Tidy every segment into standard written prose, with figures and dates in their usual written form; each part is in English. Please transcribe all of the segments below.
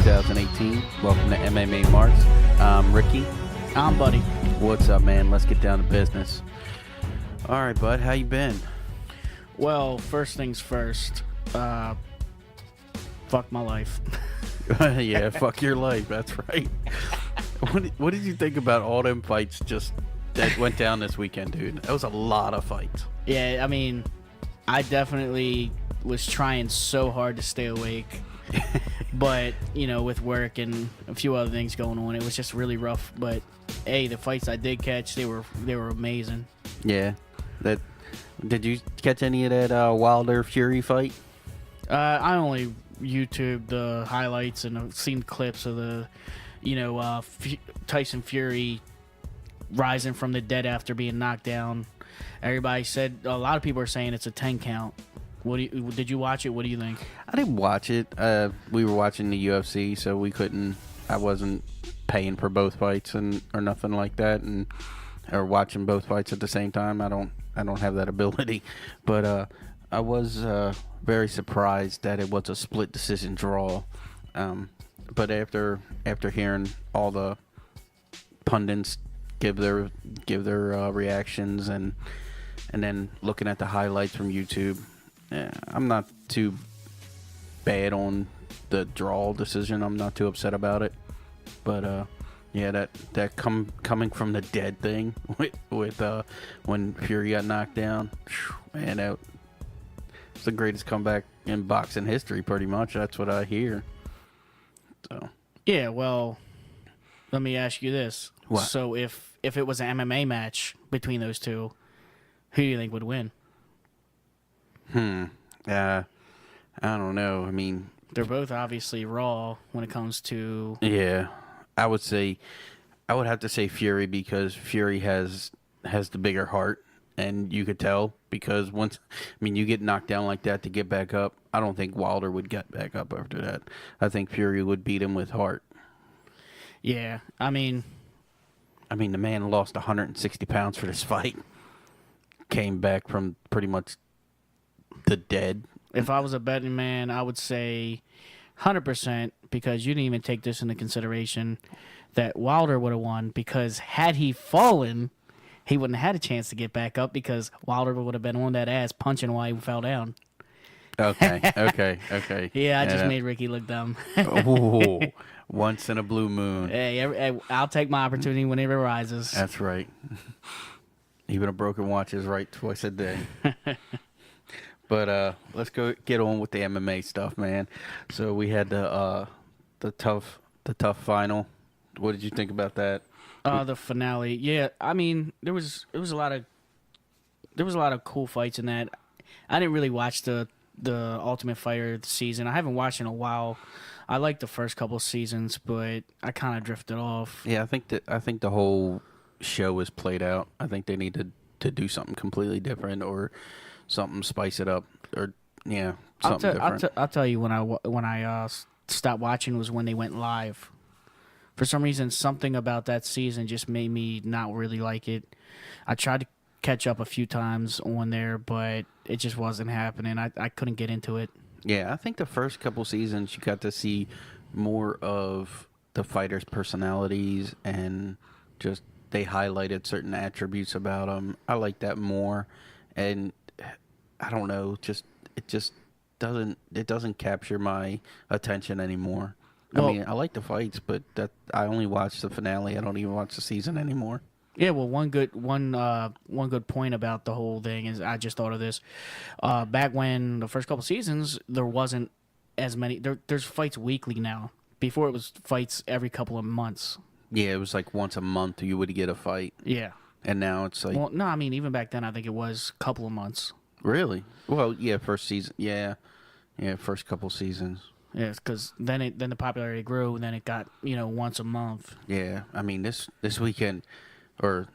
2018. Welcome to MMA MARKS. I'm Ricky. I'm Buddy. What's up, man? Let's get down to business. All right, bud. How you been? Well, first things first. Fuck my life. Yeah, fuck your life. That's right. What did you think about all them fights that went down this weekend, dude? That was a lot of fights. Yeah, I mean, I definitely was trying so hard to stay awake. But, with work and a few other things going on, it was just really rough. But, hey, the fights I did catch, they were amazing. Yeah. Did you catch any of that Wilder Fury fight? I only YouTubed the highlights and I've seen clips of the, Tyson Fury rising from the dead after being knocked down. Everybody said, a lot of people are saying it's a 10 count. Did you watch it? What do you think? I didn't watch it. We were watching the UFC, so I wasn't paying for both fights or nothing like that, or watching both fights at the same time. I don't have that ability, but I was very surprised that it was a split decision draw. But after hearing all the pundits give their reactions and then looking at the highlights from YouTube, I'm not too bad on the draw decision. I'm not too upset about it. But yeah, that coming from the dead thing with when Fury got knocked down, man, it's the greatest comeback in boxing history, pretty much. That's what I hear. So yeah, well, let me ask you this. What? So if it was an MMA match between those two, who do you think would win? I don't know. I mean, they're both obviously raw when it comes to... Yeah. I would have to say Fury, because Fury has the bigger heart, and you could tell, because you get knocked down like that to get back up. I don't think Wilder would get back up after that. I think Fury would beat him with heart. Yeah, I mean, the man lost 160 pounds for this fight. Came back from pretty much the dead. If I was a betting man, I would say 100%, because you didn't even take this into consideration, that Wilder would have won, because had he fallen, he wouldn't have had a chance to get back up, because Wilder would have been on that ass punching while he fell down. Okay. Yeah, I just made Ricky look dumb. Ooh, once in a blue moon. Hey, I'll take my opportunity whenever it arises. That's right. Even a broken watch is right twice a day. But let's get on with the MMA stuff, man. So we had the tough final. What did you think about that? The finale. Yeah, I mean, there was a lot of cool fights in that. I didn't really watch the Ultimate Fighter season. I haven't watched in a while. I liked the first couple seasons, but I kind of drifted off. Yeah, I think the whole show was played out. I think they need to do something completely different, or something, spice it up, or something different. I'll tell you when I stopped watching was when they went live. For some reason, something about that season just made me not really like it. I tried to catch up a few times on there, but it just wasn't happening. I couldn't get into it. Yeah, I think the first couple seasons you got to see more of the fighters' personalities, and just they highlighted certain attributes about them. I like that more, and I don't know, it doesn't capture my attention anymore. Well, I like the fights, but I only watch the finale. I don't even watch the season anymore. Yeah, well, one good point about the whole thing is, I just thought of this. Back when the first couple seasons, there wasn't as many. There's fights weekly now. Before, it was fights every couple of months. Yeah, it was like once a month you would get a fight. Yeah. And now it's like... Well, no, I mean, even back then, I think it was a couple of months. Really? Well, yeah, first season. Yeah, first couple seasons. Yeah, because then the popularity grew, and then it got, once a month. Yeah, I mean, this weekend, or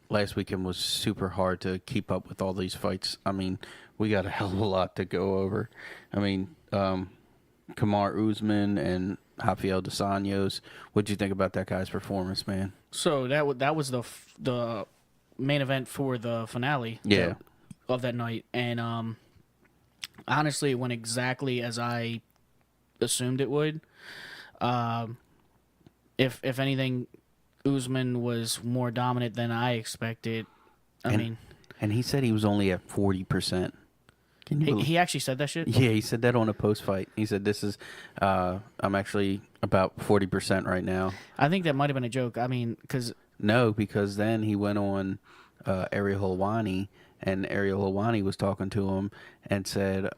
last weekend, was super hard to keep up with all these fights. I mean, we got a hell of a lot to go over. I mean, Kamaru Usman and Rafael dos Anjos. What'd you think about that guy's performance, man? So that was the main event for the finale. Yeah. Of that night, and honestly, it went exactly as I assumed it would. If anything, Usman was more dominant than I expected. And he said he was only at 40%. He actually said that shit? Yeah, he said that on a post-fight. He said, I'm actually about 40% right now. I think that might have been a joke. Because then he went on Ariel Helwani, and Ariel Helwani was talking to him and said,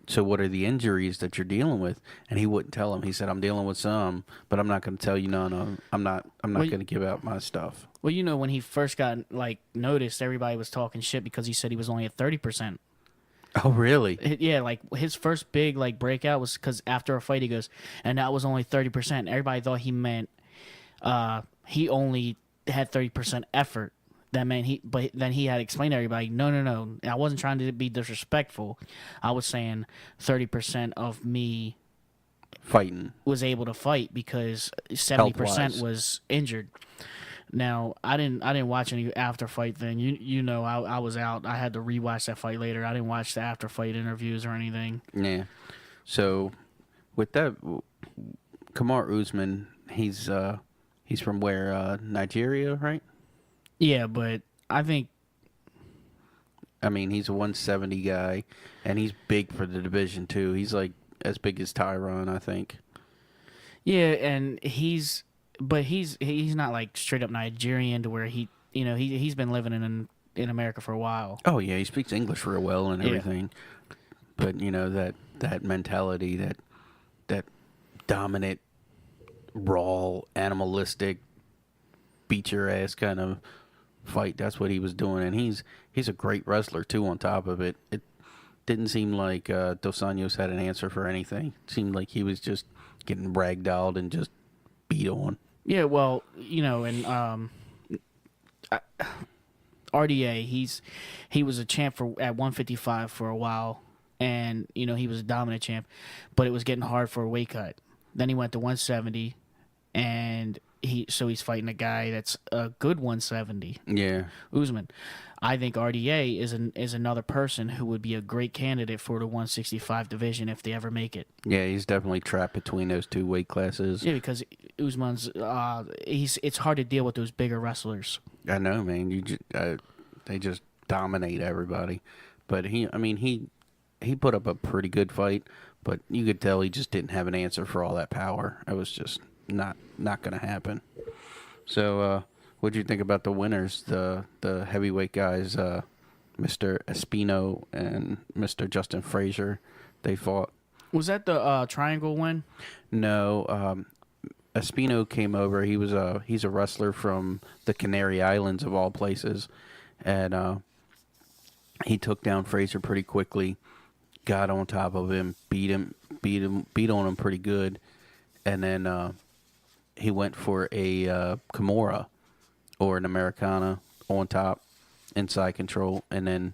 so what are the injuries that you're dealing with? And he wouldn't tell him. He said, I'm dealing with some, but I'm not going to tell you none of them. I'm not going to give out my stuff. Well, when he first got noticed, everybody was talking shit because he said he was only at 30%. Oh, really? Yeah, his first big breakout was because after a fight he goes, and that was only 30%. Everybody thought he meant he only had 30% effort. That meant but then he had explained to everybody, no. I wasn't trying to be disrespectful. I was saying 30% of me fighting was able to fight because 70% was injured. Now, I didn't watch any after fight thing. I was out. I had to rewatch that fight later. I didn't watch the after fight interviews or anything. Yeah. So with that, Kamaru Usman, he's from where? Nigeria, right? Yeah, but I think. He's a 170 guy, and he's big for the division too. He's as big as Tyron, I think. Yeah, and he's not straight up Nigerian to where he's been living in America for a while. Oh yeah, he speaks English real well and everything. Yeah. But that mentality, that dominant, raw, animalistic, beat your ass kind of fight, that's what he was doing, and he's a great wrestler too. On top of it, it didn't seem like Dos Anjos had an answer for anything. It seemed like he was just getting ragdolled and just beat on. Yeah, well, RDA, he was a champ at 155 for a while, and he was a dominant champ, but it was getting hard for a weight cut. Then he went to 170, and he's fighting a guy that's a good 170. Yeah, Usman. I think RDA is another person who would be a great candidate for the 165 division if they ever make it. Yeah, he's definitely trapped between those two weight classes. Yeah, because Usman's it's hard to deal with those bigger wrestlers. I know, man. They just dominate everybody. But he put up a pretty good fight, but you could tell he just didn't have an answer for all that power. It was just not going to happen. So, what do you think about the winners, the heavyweight guys, Mr. Espino and Mr. Justin Frazier? They fought. Was that the triangle win? No, Espino came over. He's a wrestler from the Canary Islands of all places, and he took down Frazier pretty quickly. Got on top of him, beat on him pretty good, and then he went for a Kimura or an Americana on top, inside control, and then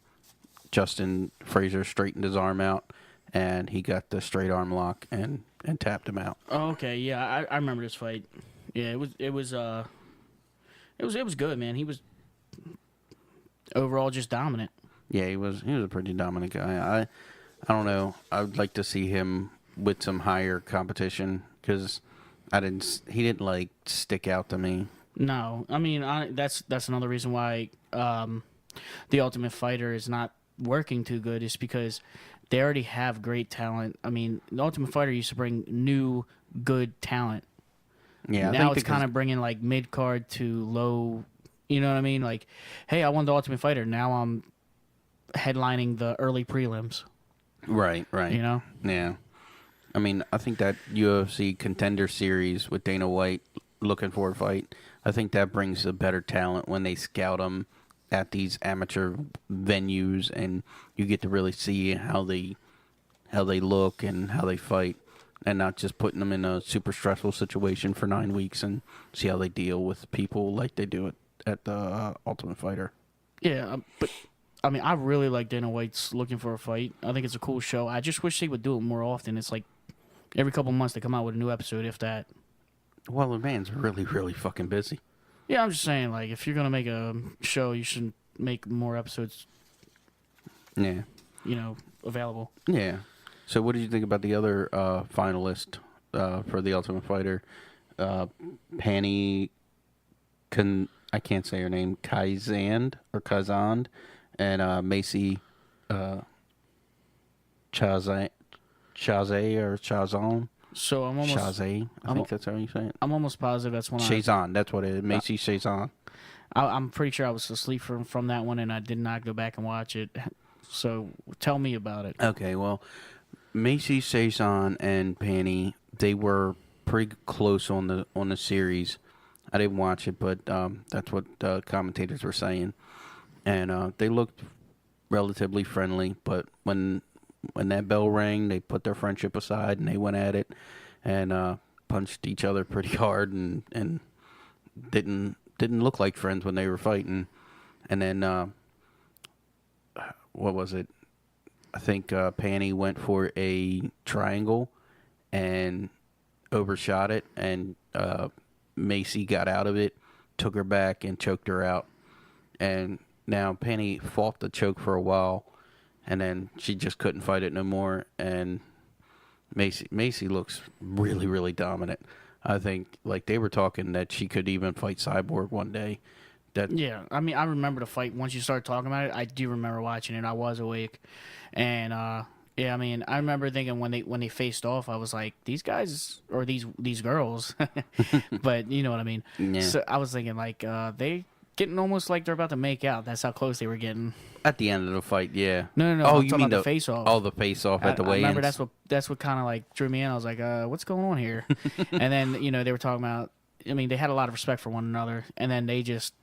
Justin Frazier straightened his arm out, and he got the straight arm lock and tapped him out. Oh, okay, yeah, I remember this fight. Yeah, it was good, man. He was overall just dominant. Yeah, he was a pretty dominant guy. I don't know. I would like to see him with some higher competition because he didn't stick out to me. No, that's another reason why the Ultimate Fighter is not working too good is because they already have great talent. The Ultimate Fighter used to bring new good talent. Yeah, now it's kind of bringing mid card to low. You know what I mean? Hey, I won the Ultimate Fighter. Now I'm headlining the early prelims. Right. Yeah. I think that UFC Contender Series with Dana White looking for a fight, I think that brings a better talent when they scout them at these amateur venues, and you get to really see how they look and how they fight, and not just putting them in a super stressful situation for 9 weeks and see how they deal with people like they do it at the Ultimate Fighter. Yeah, but I really like Dana White's looking for a fight. I think it's a cool show. I just wish they would do it more often. It's every couple months they come out with a new episode, if that. Well, the man's really, really fucking busy. Yeah, I'm just saying, if you're going to make a show, you should make more episodes. Yeah. Available. Yeah. So what did you think about the other finalist, for the Ultimate Fighter. Penny, I can't say her name, Kazand, and Macy Chazé or Chazon. So I'm almost Chazé, I think that's how you say it. I'm almost positive that's when Chazon, that's what it is. Macy Chazon. I'm pretty sure I was asleep from that one, and I did not go back and watch it. So tell me about it. Okay, well, Macy Chazon and Penny, they were pretty close on the series. I didn't watch it, but that's what commentators were saying, and they looked relatively friendly. But when that bell rang, they put their friendship aside and they went at it and punched each other pretty hard and didn't look like friends when they were fighting. And then what was it? I think Penny went for a triangle and overshot it, and Macy got out of it, took her back, and choked her out. And now Penny fought the choke for a while, and then she just couldn't fight it no more. And Macy looks really, really dominant. I think, like, they were talking that she could even fight Cyborg one day. Yeah, I mean, I remember the fight. Once you started talking about it, I do remember watching it. I was awake, and yeah, I mean, I remember thinking when they faced off, I was like, these guys or these girls, but you know what I mean. Yeah. So I was thinking like they getting almost like they're about to make out. That's how close they were getting. At the end of the fight, yeah. No. Oh, I'm you talking mean about the face off? Oh, the face off at the weigh-ins. I remember that's what kind of like drew me in. I was like, what's going on here? And then they were talking about. I mean, they had a lot of respect for one another, and then they just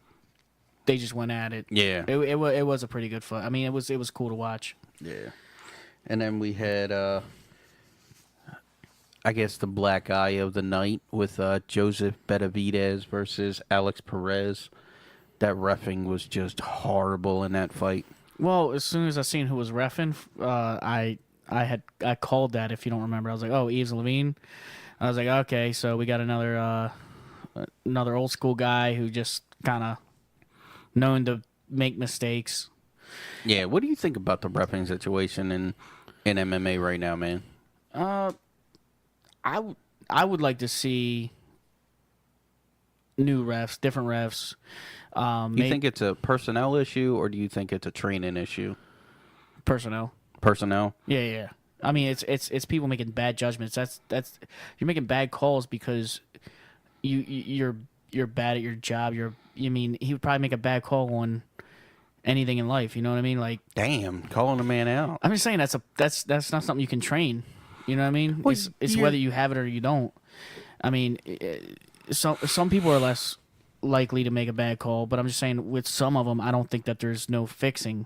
went at it. Yeah. It was a pretty good fight. I mean, it was cool to watch. Yeah. And then we had, I guess, the black eye of the night with Joseph Benavidez versus Alex Perez. That reffing was just horrible in that fight. Well, as soon as I seen who was reffing, I called that. If you don't remember, I was like, oh, Yves Levine. I was like, okay, so we got another old school guy who just kind of known to make mistakes. Yeah, what do you think about the reffing situation in MMA right now, man? I would like to see new refs, different refs. You think it's a personnel issue, or do you think it's a training issue? Personnel. Personnel? Yeah. I mean, it's people making bad judgments. That's you're making bad calls because you're bad at your job. He would probably make a bad call on anything in life. You know what I mean? Like, damn, calling a man out. I'm just saying that's not something you can train. You know what I mean? Well, it's whether you have it or you don't. I mean, some people are less likely to make a bad call, but I'm just saying with some of them, I don't think that there's no fixing.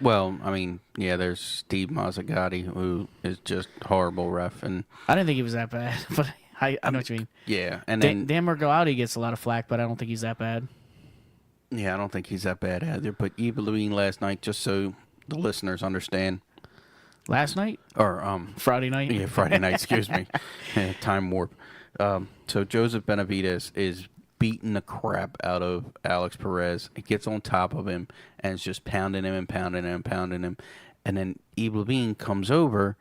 Well, I mean, yeah, there's Steve Mazzagatti, who is just horrible ref, and I didn't think he was that bad, but I know what you mean. Yeah, and then Dan Mergolati gets a lot of flack, but I don't think he's that bad. Yeah, I don't think he's that bad either. But Yves Levine last night, just so the listeners understand. Last night? Or Friday night? Yeah, Friday night, excuse me. Time warp. So Joseph Benavidez is beating the crap out of Alex Perez. It gets on top of him and is just pounding him and pounding him and pounding him. And then Yves Levine comes over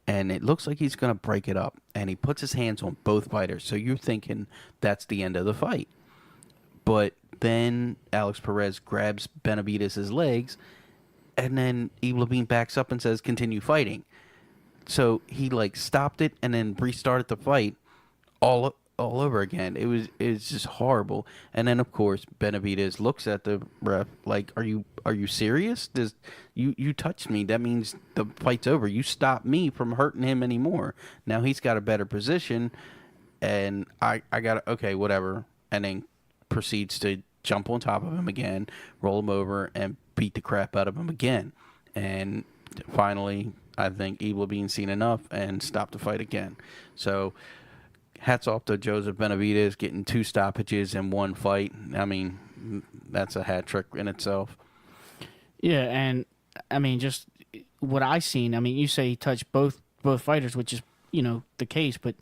and it looks like he's going to break it up. And he puts his hands on both fighters. So you're thinking that's the end of the fight. But then Alex Perez grabs Benavidez' legs, and then Yves Levine backs up and says, continue fighting. So he, like, stopped it and then restarted the fight all over again. It was just horrible. And then, of course, Benavidez looks at the ref like, are you serious? You touched me. That means the fight's over. You stopped me from hurting him anymore. Now he's got a better position, and I got okay, whatever. And then proceeds to jump on top of him again, roll him over, and beat the crap out of him again. And finally, I think Yves Levine's seen enough and stopped the fight again. So hats off to Joseph Benavidez getting 2 stoppages in one fight. I mean, that's a hat trick in itself. Yeah, and I mean, just what I seen. I mean, you say he touched both fighters, which is the case. But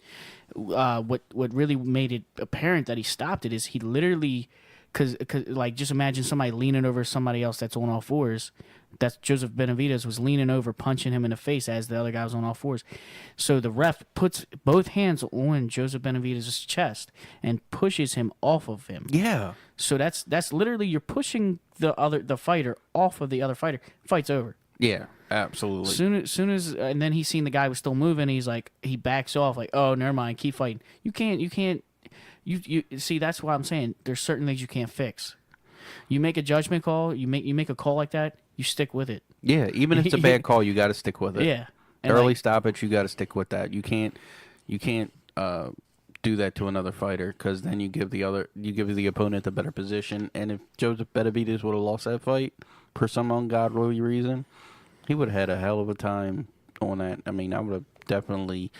what really made it apparent that he stopped it is he literally Cause like just imagine somebody leaning over somebody else that's on all fours. That's Joseph Benavidez was leaning over, punching him in the face as the other guy was on all fours. So the ref puts both hands on Joseph Benavidez's chest and pushes him off of him. Yeah. So that's literally you're pushing the fighter off of the other fighter. Fight's over. Yeah, absolutely. Soon as and then he's seen the guy was still moving. He's like he backs off like, oh, never mind, keep fighting. You can't. You see, that's why I'm saying there's certain things you can't fix. You make a judgment call, you make a call like that, you stick with it. Yeah, even if it's a bad call, you got to stick with it. Yeah. And Early stoppage, you got to stick with that. You can't do that to another fighter because then you give the opponent the better position. And if Joseph Benavidez would have lost that fight for some ungodly reason, he would have had a hell of a time on that. I mean, I would have definitely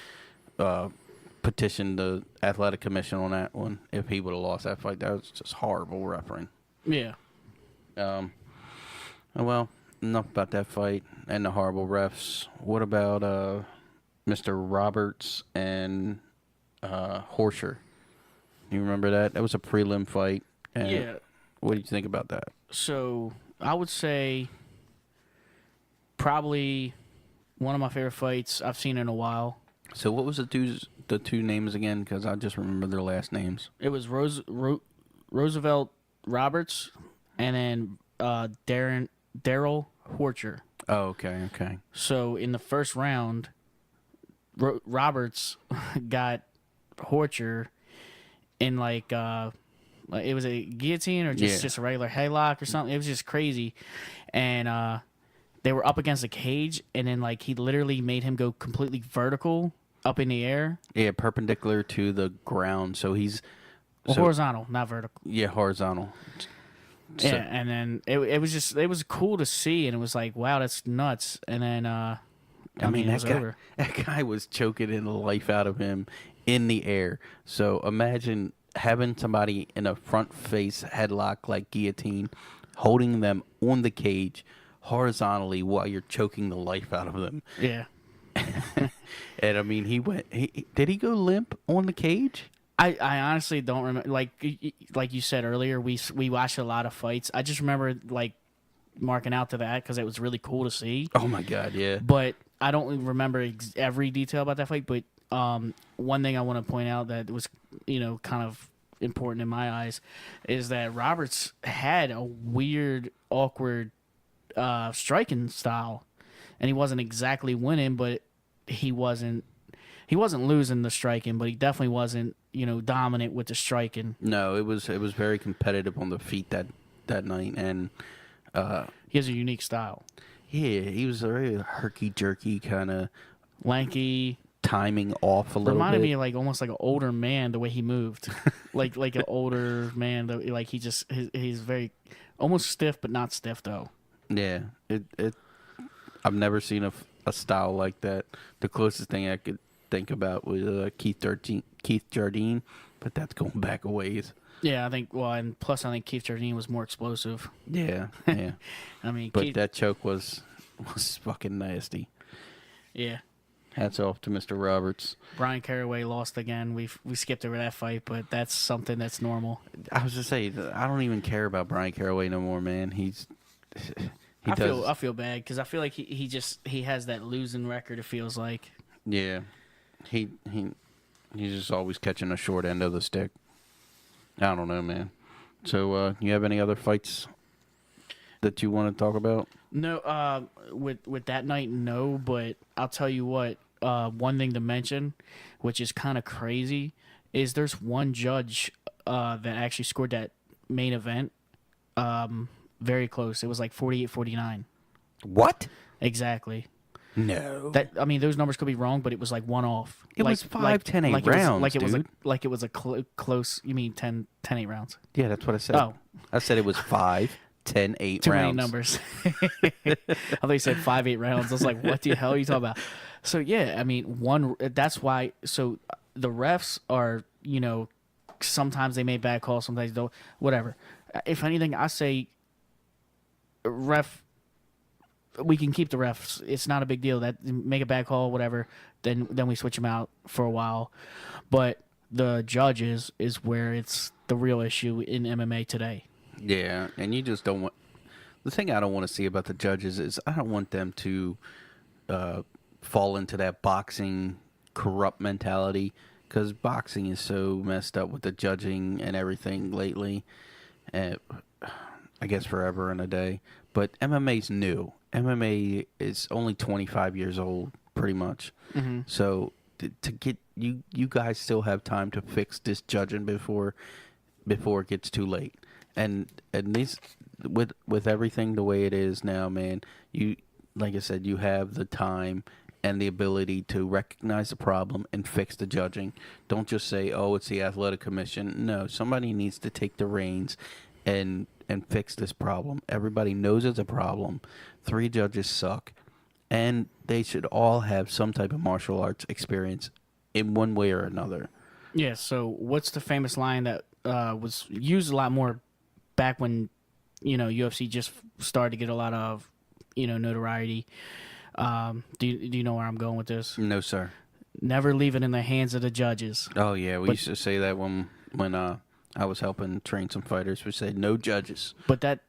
petitioned the athletic commission on that one if he would have lost that fight. That was just horrible refereeing. Yeah. Well, enough about that fight and the horrible refs. What about Mr. Roberts and Horscher? You remember that? That was a prelim fight. And Yeah. What do you think about that? So I would say probably one of my favorite fights I've seen in a while. So what was the two names again? Because I just remember their last names. It was Roosevelt Roberts and then Daryl Horcher. Oh, okay. So in the first round, Roberts got Horcher in like it was a guillotine or just a regular headlock or something. It was just crazy, and they were up against a cage, and then like he literally made him go completely vertical up in the air. Yeah, perpendicular to the ground. So he's horizontal, not vertical. Yeah, horizontal. Yeah, and then it was cool to see, and it was like, wow, that's nuts. And then I mean, that guy was choking the life out of him in the air. So imagine having somebody in a front face headlock like guillotine, holding them on the cage horizontally while you're choking the life out of them. Yeah. And I mean, did he go limp on the cage? I honestly don't remember. Like you said earlier, we watched a lot of fights. I just remember like marking out to that because it was really cool to see. Oh my god, yeah. But I don't remember every detail about that fight. But one thing I want to point out that was kind of important in my eyes is that Roberts had a weird, awkward striking style, and he wasn't exactly winning, but he wasn't losing the striking, but he definitely wasn't dominant with the striking. No, it was very competitive on the feet that night, and he has a unique style. Yeah, he was a very herky-jerky kind of lanky, timing off a little reminded bit. Me like almost like an older man the way he moved, like an older man. Like he's very almost stiff but not stiff though. Yeah, I've never seen a style like that. The closest thing I could think about was Keith Jardine, but that's going back a ways. Yeah, I think. Well, and plus, I think Keith Jardine was more explosive. Yeah. I mean, but that choke was fucking nasty. Yeah. Hats off to Mr. Roberts. Brian Caraway lost again. We skipped over that fight, but that's something that's normal. I was just saying, I don't even care about Brian Caraway no more, man. I feel bad because I feel like he has that losing record. It feels like. Yeah, he's just always catching a short end of the stick. I don't know, man. So, you have any other fights that you want to talk about? No, with that night, no. But I'll tell you what. One thing to mention, which is kind of crazy, is there's one judge that actually scored that main event. Very close. It was like 48-49. What? Exactly. No. Those numbers could be wrong, but it was like one off. It was 10-8 rounds, Like it was a close. You mean 10-8 rounds? Yeah, that's what I said. Oh, I said it was 5-10-8 rounds. Too many numbers. I thought you said 5-8 rounds. I was like, what the hell are you talking about? So yeah, I mean, that's why. So the refs are, sometimes they make bad calls, sometimes they don't. Whatever. If anything, I say, ref. We can keep the refs. It's not a big deal. That make a bad call, whatever. Then we switch them out for a while. But the judges is where it's the real issue in MMA today. Yeah, and you just don't want. The thing I don't want to see about the judges is I don't want them to fall into that boxing corrupt mentality, because boxing is so messed up with the judging and everything lately. And I guess forever and a day. But MMA's new. MMA is only 25 years old, pretty much. So to get you guys still have time to fix this judging before it gets too late. And these with everything the way it is now, man, you, like I said, you have the time and the ability to recognize the problem and fix the judging. Don't just say, "Oh, it's the athletic commission." No, somebody needs to take the reins and fix this problem. Everybody knows it's a problem. 3 judges suck, and they should all have some type of martial arts experience in one way or another. Yeah. So what's the famous line that was used a lot more back when UFC just started to get a lot of notoriety? Do you know where I'm going with this? No, sir. Never leave it in the hands of the judges. Oh yeah, we used to say that when I was helping train some fighters. We said no judges. But that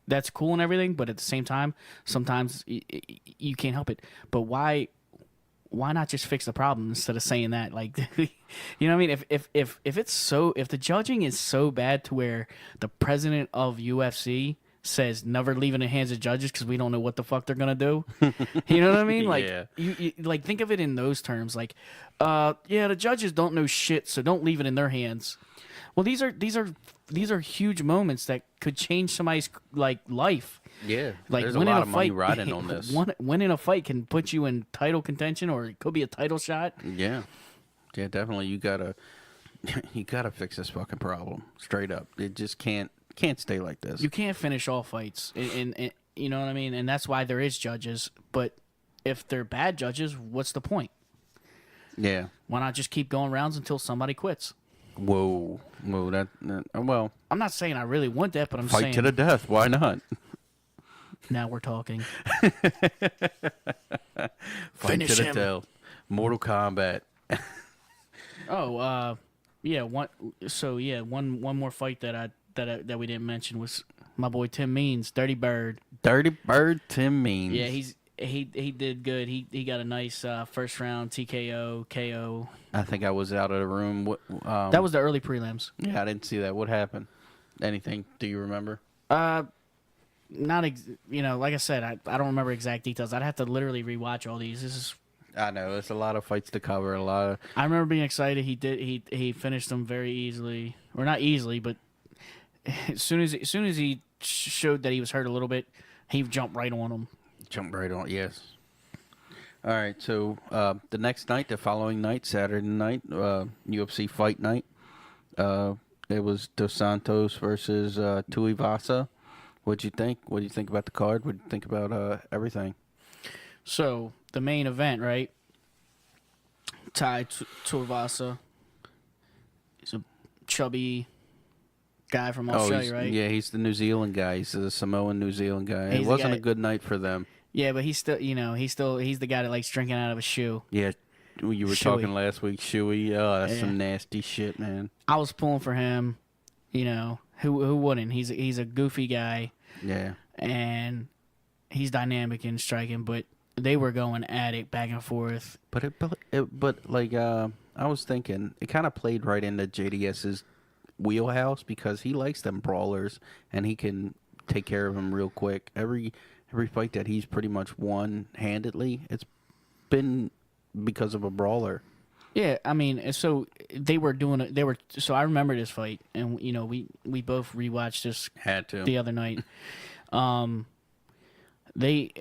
that's cool and everything. But at the same time, sometimes you can't help it. But why not just fix the problem instead of saying that? Like, you know what I mean? If the judging is so bad to where the president of UFC says never leave it in the hands of judges because we don't know what the fuck they're gonna do. You know what I mean? Like, Yeah. you like think of it in those terms. Like, the judges don't know shit, so don't leave it in their hands. Well, these are huge moments that could change somebody's like life. Yeah, Like there's a winning lot a of money fight, riding on this. Winning a fight can put you in title contention, or it could be a title shot. Yeah, definitely. You gotta fix this fucking problem straight up. It just can't stay like this. You can't finish all fights, and you know what I mean. And that's why there is judges. But if they're bad judges, what's the point? Yeah. Why not just keep going rounds until somebody quits? Whoa. Well, I'm not saying I really want that, but I'm fight saying to the death. Why not? now we're talking. Fight Finish to the him. death. Mortal Kombat. One more fight that we didn't mention was my boy Tim Means, Dirty Bird. Dirty Bird Tim Means. Yeah, he did good. He got a nice first round TKO KO. I think I was out of the room. That was the early prelims. Yeah, I didn't see that. What happened? Anything? Do you remember? Not like I said, I don't remember exact details. I'd have to literally rewatch all these. This is. I know it's a lot of fights to cover. A lot of. I remember being excited. He finished them very easily, or not easily, but as soon as he showed that he was hurt a little bit, he jumped right on him. Jump right on. Yes. All right. So the following night, Saturday night, UFC Fight Night. It was Dos Santos versus Tuivasa. What'd you think? What do you think about the card? What do you think about everything? So the main event, right? Tuivasa. He's a chubby guy from Australia, right? Yeah, he's the New Zealand guy. He's the Samoan New Zealand guy. He's It the wasn't guy- a good night for them. Yeah, but he's still he's the guy that likes drinking out of a shoe. Yeah, you were Shuey. talking last week, Shuey. Oh, that's Yeah. some nasty shit, man. I was pulling for him. Who wouldn't? He's a goofy guy, Yeah. and he's dynamic in striking. But they were going at it back and forth. But I was thinking, it kind of played right into JDS's wheelhouse because he likes them brawlers and he can take care of them real quick. Every fight that he's pretty much won handedly, it's been because of a brawler. Yeah, I mean, so they were doing it. So I remember this fight, and we both rewatched this Had to. the other night. They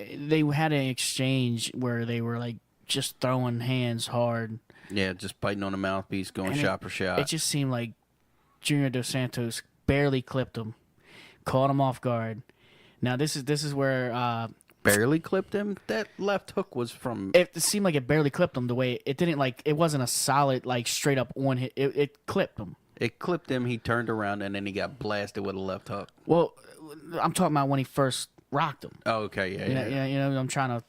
had an exchange where they were like just throwing hands hard. Yeah, just biting on the mouthpiece, going And shot for shot. It just seemed like Junior Dos Santos barely clipped him, caught him off guard. Now this is where Barely clipped him. That left hook was from. it seemed like it barely clipped him. The way it didn't it wasn't a solid straight up on hit. It clipped him. It clipped him. He turned around and then he got blasted with a left hook. Well, I'm talking about when he first rocked him. Oh, okay, yeah. Yeah, I'm trying to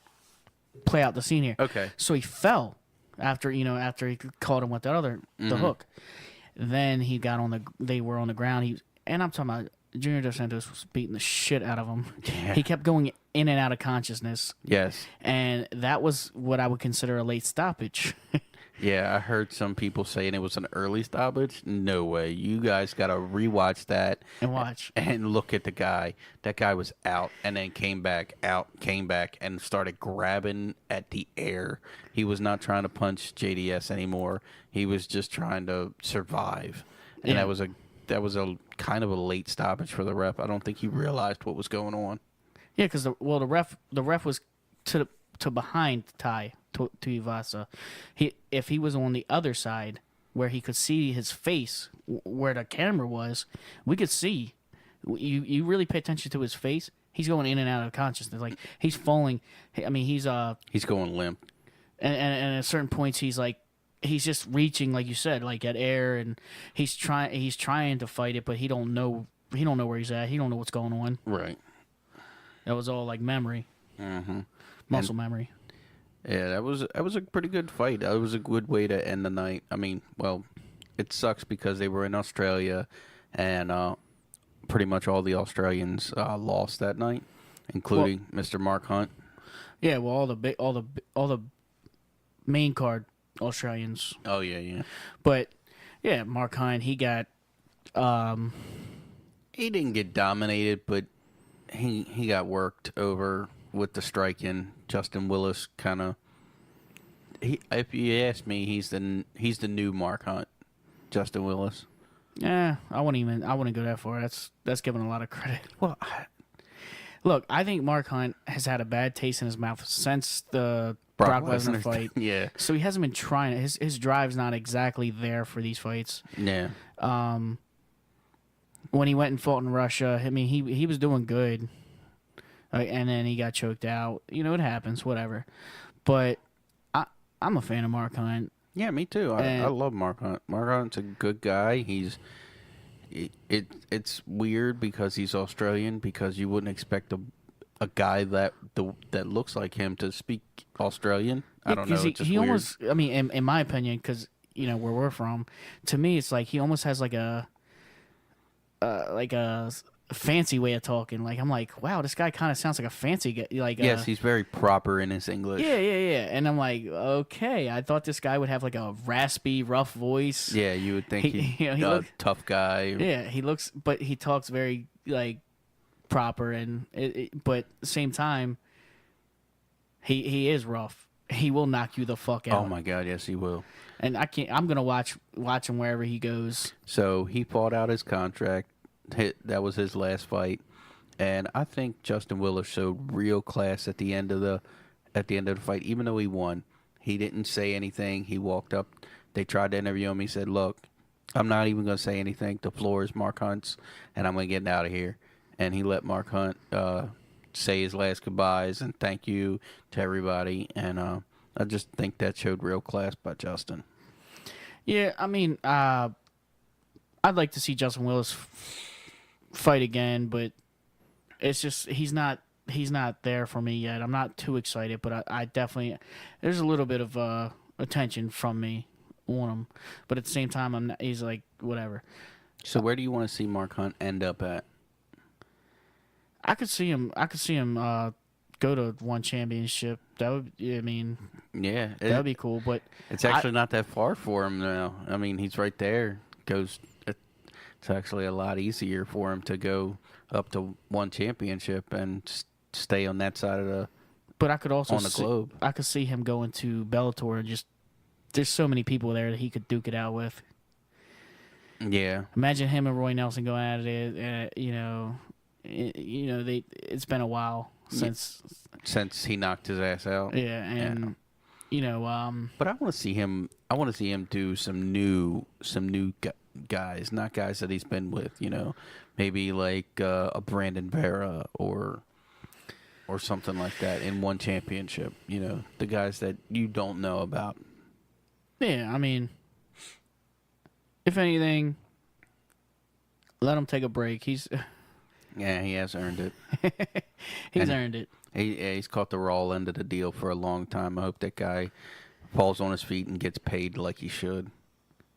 play out the scene here. Okay. So he fell after he caught him with the hook. Then he got they were on the ground. and I'm talking about Junior Dos Santos was beating the shit out of him. Yeah. He kept going in and out of consciousness, Yes. and that was what I would consider a late stoppage. Yeah, I heard some people saying it was an early stoppage. No way. You guys got to rewatch that And watch. and look at the guy. That guy was out and then came back, out, came back, and started grabbing at the air. He was not trying to punch JDS anymore. He was just trying to survive. And Yeah. that was a kind of a late stoppage for the ref. I don't think he realized what was going on. Yeah, because the ref was to behind Ty to Ivasa. If he was on the other side where he could see his face, where the camera was, we could see. You really pay attention to his face. He's going in and out of consciousness. Like he's falling. I mean, he's going limp. and at certain points he's like. He's just reaching, like you said, like at air, and he's trying to fight it, but he don't know where he's at. He don't know what's going on. Right. That was all like memory, muscle memory. Yeah, that was a pretty good fight. That was a good way to end the night. I mean, well, it sucks because they were in Australia, and pretty much all the Australians lost that night, including Mr. Mark Hunt. Yeah, well, all the main card Australians. Oh yeah. But yeah, Mark Hunt, he got He didn't get dominated, but he got worked over with the striking. Justin Willis kind of. If you ask me, he's the new Mark Hunt, Justin Willis. I wouldn't go that far. That's giving a lot of credit. Well, look, I think Mark Hunt has had a bad taste in his mouth since the Brock Lesnar fight. Yeah. So he hasn't been trying. His drive's not exactly there for these fights. Yeah. When he went and fought in Russia, I mean, he was doing good, and then he got choked out. You know, it happens, whatever. But I'm a fan of Mark Hunt. Yeah, me too. I love Mark Hunt. Mark Hunt's a good guy. It's weird because he's Australian, because you wouldn't expect a guy that looks like him to speak Australian. I don't know. It's just he weird. Almost. I mean, in my opinion, because you know where we're from, to me, it's like he almost has like a fancy way of talking. Like I'm like, wow, this guy kind of sounds like a fancy guy. Like yes, he's very proper in his English. Yeah. And I'm like, okay, I thought this guy would have like a raspy, rough voice. Yeah, you would think he's a tough guy. Yeah, but he talks very like proper, and but at the same time, he is rough. He will knock you the fuck out. Oh my god, yes he will. And I'm gonna watch him wherever he goes. So he fought out his contract. That was his last fight, and I think Justin Willis showed real class at the end of the fight. Even though he won, he didn't say anything. He walked up. They tried to interview him. He said, "Look, I'm not even going to say anything. The floor is Mark Hunt's, and I'm going to get out of here." And he let Mark Hunt say his last goodbyes and thank you to everybody. And I just think that showed real class by Justin. Yeah, I mean, I'd like to see Justin Willis fight again, but it's just he's not there for me yet. I'm not too excited, but I definitely there's a little bit of attention from me on him, but at the same time he's like whatever. So where do you want to see Mark Hunt end up at? I could see him go to one championship. That would, I mean, yeah, that would be cool. But it's actually not that far for him now. I mean, he's right there. It's actually a lot easier for him to go up to one championship and stay on that side of the. But I could also on the globe. I could see him going to Bellator and just. There's so many people there that he could duke it out with. Yeah. Imagine him and Roy Nelson going at it. It's been a while since he knocked his ass out. Yeah, and But I want to see him. I want to see him do some new guys, not guys that he's been with. Maybe like a Brandon Vera or something like that in one championship. The guys that you don't know about. Yeah, I mean, if anything, let him take a break. Yeah, he has earned it. He's earned it. He's caught the raw end of the deal for a long time. I hope that guy falls on his feet and gets paid like he should.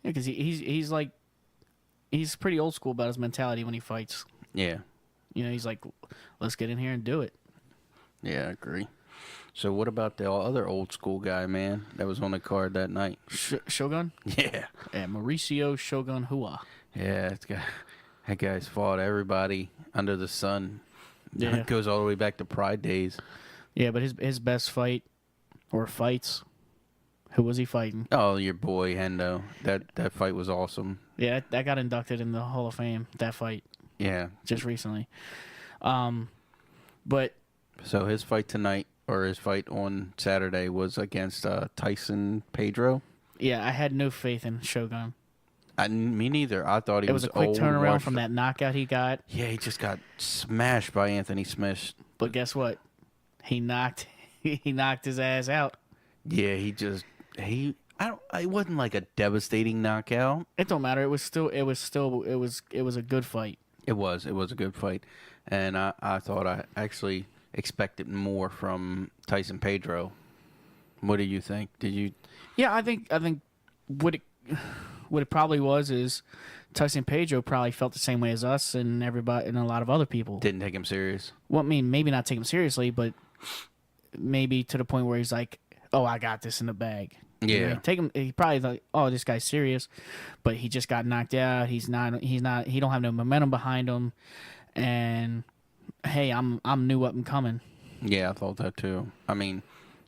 Yeah, because he's like he's pretty old school about his mentality when he fights. Yeah. You know, he's like, let's get in here and do it. Yeah, I agree. So what about the other old school guy, man, that was on the card that night? Shogun? Yeah. Mauricio Shogun Hua. Yeah, that guy's fought everybody under the sun. Yeah. It goes all the way back to Pride days. Yeah, but his best fight, or fights, who was he fighting? Oh, your boy Hendo. That fight was awesome. Yeah, that got inducted in the Hall of Fame, that fight. Yeah. Just recently. But So his fight tonight, or his fight on Saturday, was against Tyson Pedro. yeah, I had no faith in Shogun. Me neither. I thought he It was a quick old, turnaround rushed. from that knockout he got. Yeah, he just got smashed by Anthony Smith. But guess what? He knocked his ass out. Yeah, it wasn't like a devastating knockout. It don't matter. It was a good fight. It was a good fight, and I thought I actually expected more from Tyson Pedro. What do you think? Did you? Yeah, I think what it probably was is Tyson Pedro probably felt the same way as us and everybody and a lot of other people. Didn't take him serious. Well, I mean, maybe not take him seriously, but maybe to the point where he's like, "Oh, I got this in the bag." Yeah. You know, take him. He probably thought, "Oh, this guy's serious," but he just got knocked out. He don't have no momentum behind him, and hey, I'm new up and coming. Yeah, I thought that too. I mean,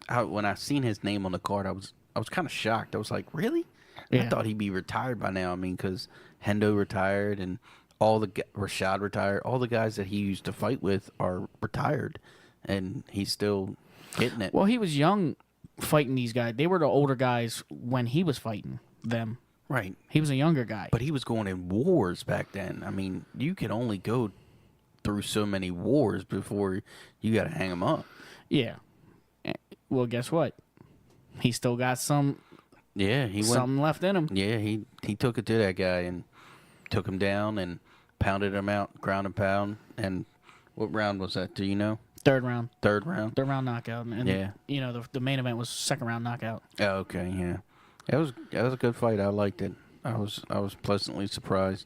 when I seen his name on the card, I was kind of shocked. I was like, really? Yeah. I thought he'd be retired by now. I mean, because Hendo retired and Rashad retired. All the guys that he used to fight with are retired, and he's still hitting it. Well, he was young fighting these guys. They were the older guys when he was fighting them. Right. He was a younger guy. But he was going in wars back then. I mean, you could only go through so many wars before you got to hang him up. Yeah. Well, guess what? He still got something left in him. Yeah, he took it to that guy and took him down and pounded him out, ground and pound. And what round was that? Do you know? Third round. Third round knockout. And yeah. You know, the main event was second round knockout. Oh, okay, yeah. It was a good fight. I liked it. I was pleasantly surprised.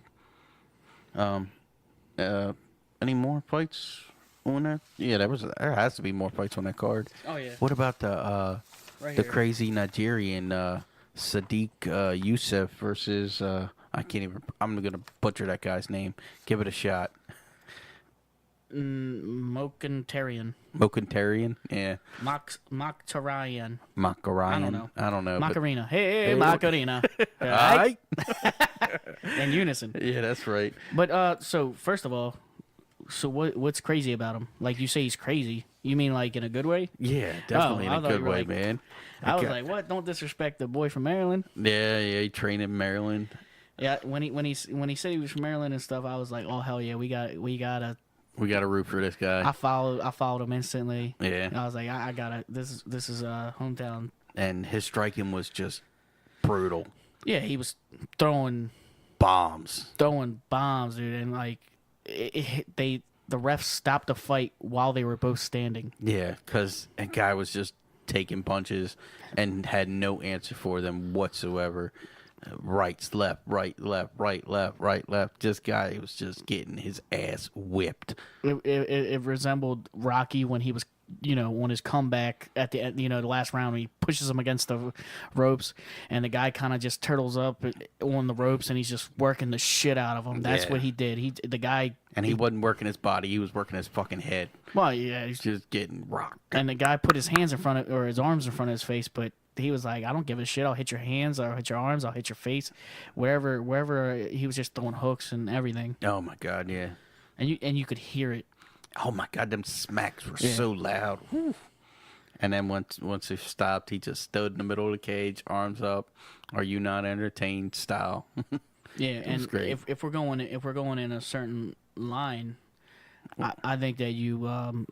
Any more fights on that? Yeah, there has to be more fights on that card. Oh yeah. What about the crazy Nigerian Sadiq Youssef versus I'm gonna butcher that guy's name. Give it a shot. Mokantarian. Yeah. Mokhtarian. Makarayan. I don't know. Macarena. Hey, Macarena. All right. In unison. Yeah, that's right. But so first of all, what's crazy about him? Like you say, he's crazy. You mean like in a good way? Yeah, definitely in a good way, like, man. I was like, what? Don't disrespect the boy from Maryland. Yeah, he trained in Maryland. Yeah, when he said he was from Maryland and stuff, I was like, oh hell yeah, we gotta root for this guy. I followed him instantly. Yeah, and I was like, I gotta. This is hometown. And his striking was just brutal. Yeah, he was throwing bombs, dude, and like the refs stopped the fight while they were both standing. Yeah, because a guy was just taking punches and had no answer for them whatsoever. Rights, left, right, left, right, left, right, left. This guy was just getting his ass whipped. It resembled Rocky when he was, on his comeback at the end, the last round when he pushes him against the ropes, and the guy kind of just turtles up on the ropes, and he's just working the shit out of him. That's what he did. The guy. And he wasn't working his body; he was working his fucking head. Well, yeah, he's just getting rocked. And the guy put his hands or his arms in front of his face, but he was like, I don't give a shit. I'll hit your hands. I'll hit your arms. I'll hit your face. Wherever he was just throwing hooks and everything. Oh, my God, yeah. And you could hear it. Oh, my God, them smacks were so loud. Whew. And then once he stopped, he just stood in the middle of the cage, arms up. Are you not entertained style? Yeah, and if we're going in a certain line, I think that you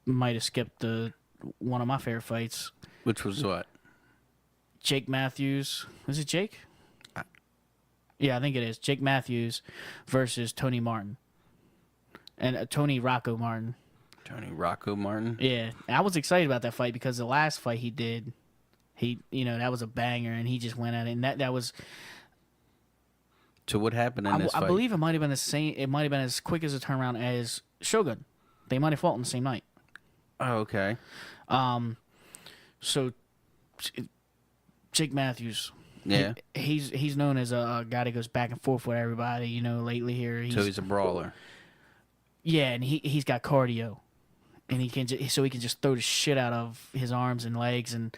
might have skipped one of my favorite fights. Which was what? Jake Matthews. Was it Jake? Yeah, I think it is. Jake Matthews versus Tony Martin. And Tony Rocco Martin. Tony Rocco Martin? Yeah. I was excited about that fight because the last fight he did, that was a banger, and he just went at it. And that was... So what happened in this I fight? believe it might have been the same. It might have been as quick as a turnaround as Shogun. They might have fought on the same night. Oh, okay. So Jake Matthews. Yeah. He's known as a guy that goes back and forth with everybody. You know, lately here. So he's a brawler. Yeah, and he's got cardio, and he can so he can just throw the shit out of his arms and legs, and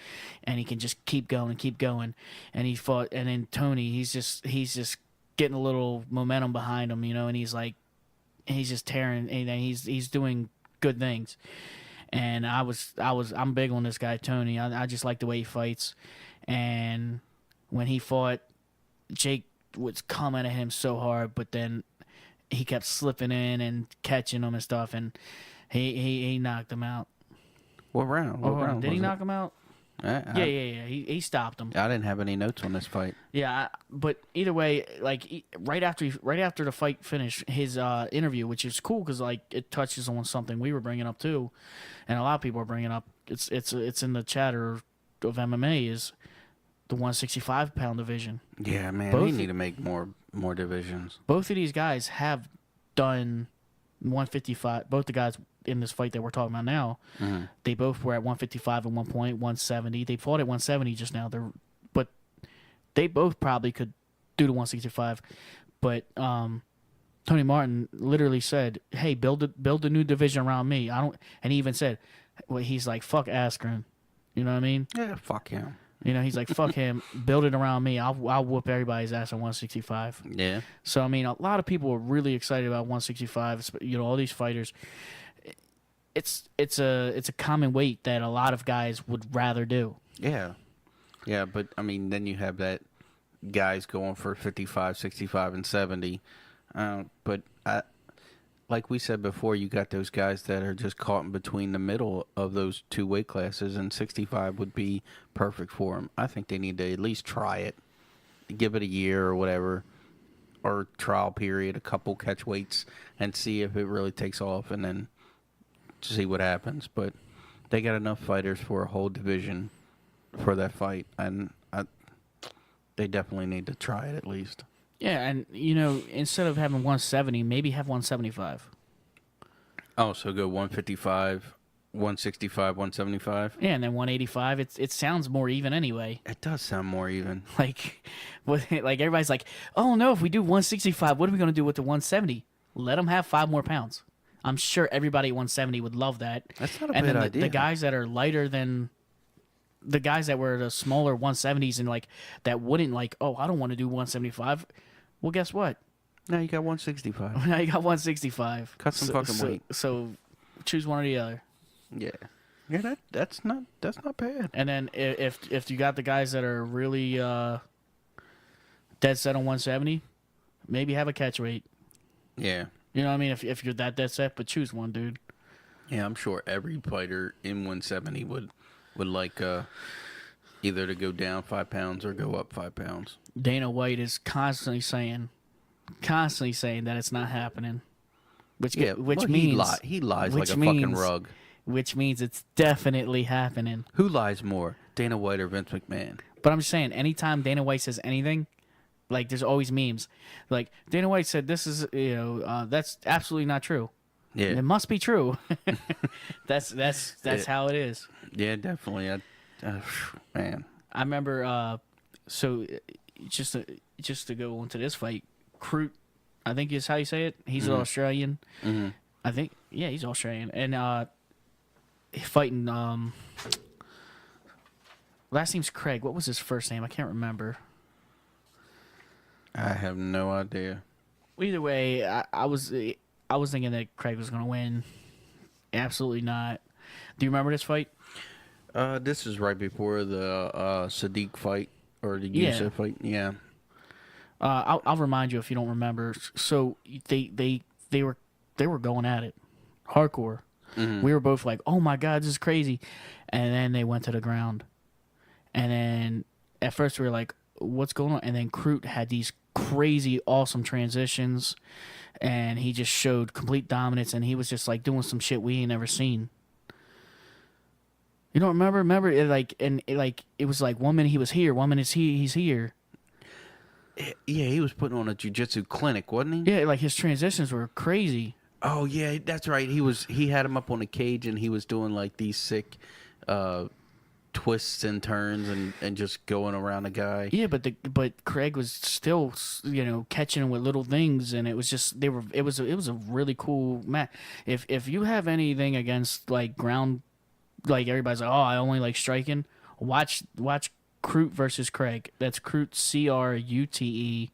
he can just keep going and keep going. And he fought, and then Tony, he's just getting a little momentum behind him, you know, and he's just tearing, and he's doing good things. And I'm big on this guy Tony. I just like the way he fights, and when he fought, Jake was coming at him so hard, but then he kept slipping in and catching him and stuff, and he knocked him out. What round? What round? Did he knock him out? Yeah. He stopped him. I didn't have any notes on this fight. Yeah, but either way, like right after the fight finished, his interview, which is cool because like it touches on something we were bringing up too, and a lot of people are bringing up. It's in the chatter of MMA is the 165-pound division. Yeah, man, we need to make more divisions. Both of these guys have done 155. Both the guys in this fight that we're talking about now, they both were at 155 at one point, 170. They fought at 170 just now. But they both probably could do the 165. But Tony Martin literally said, "Hey, build a new division around me." And he even said, "Well, he's like fuck Askren." You know what I mean? Yeah, fuck him. You know, he's like, fuck him, build it around me. I'll whoop everybody's ass at 165. Yeah. So, I mean, a lot of people are really excited about 165. You know, all these fighters. It's a common weight that a lot of guys would rather do. Yeah. Yeah, but, I mean, then you have that guys going for 55, 65, and 70. But like we said before, you got those guys that are just caught in between the middle of those two weight classes, and 65 would be perfect for them. I think they need to at least try it, give it a year or whatever, or trial period, a couple catch weights, and see if it really takes off, and then see what happens. But they got enough fighters for a whole division for that fight, and they definitely need to try it at least. Yeah, and, you know, instead of having 170, maybe have 175. Oh, so go 155, 165, 175? Yeah, and then 185. It sounds more even anyway. It does sound more even. Like everybody's like, oh, no, if we do 165, what are we going to do with the 170? Let them have 5 more pounds. I'm sure everybody at 170 would love that. That's not a bad idea. And then the guys that are lighter than... The guys that were the smaller 170s and, like, that wouldn't, like, oh, I don't want to do 175... Well, guess what? Now you got 165. Now you got 165. Cut some fucking weight. So choose one or the other. Yeah. Yeah, that's not bad. And then if you got the guys that are really dead set on 170, maybe have a catch weight. Yeah. You know what I mean? If you're that dead set, but choose one, dude. Yeah, I'm sure every fighter in 170 would like either to go down 5 pounds or go up 5 pounds. Dana White is constantly saying that it's not happening. Which means he lies like a fucking rug. Which means it's definitely happening. Who lies more, Dana White or Vince McMahon? But I'm just saying, anytime Dana White says anything, like there's always memes. Like Dana White said, "This is that's absolutely not true." Yeah, it must be true. that's how it is. Yeah, definitely. Man, I remember. So just to go into this fight, Crute, I think is how you say it. He's an Australian. Mm-hmm. I think, yeah, he's Australian, and fighting. Last name's Craig. What was his first name? I can't remember. I have no idea. Either way, I was thinking that Craig was going to win. Absolutely not. Do you remember this fight? This is right before the Sadiq fight or the Yusuf fight. Yeah. I'll remind you if you don't remember. So they were going at it, hardcore. Mm-hmm. We were both like, "Oh my god, this is crazy," and then they went to the ground. And then at first we were like, "What's going on?" And then Crute had these crazy, awesome transitions, and he just showed complete dominance. And he was just like doing some shit we ain't never seen. You don't remember? Remember, it was like 1 minute he was here, 1 minute he's here. Yeah, he was putting on a jiu-jitsu clinic, wasn't he? Yeah, like his transitions were crazy. Oh yeah, that's right. He had him up on a cage and he was doing like these sick twists and turns and just going around the guy. Yeah, but Craig was still, catching him with little things, and it was just it was a really cool match. If you have anything against like ground, like everybody's like, oh, I only like striking. Watch Crute versus Craig. That's Crute Crute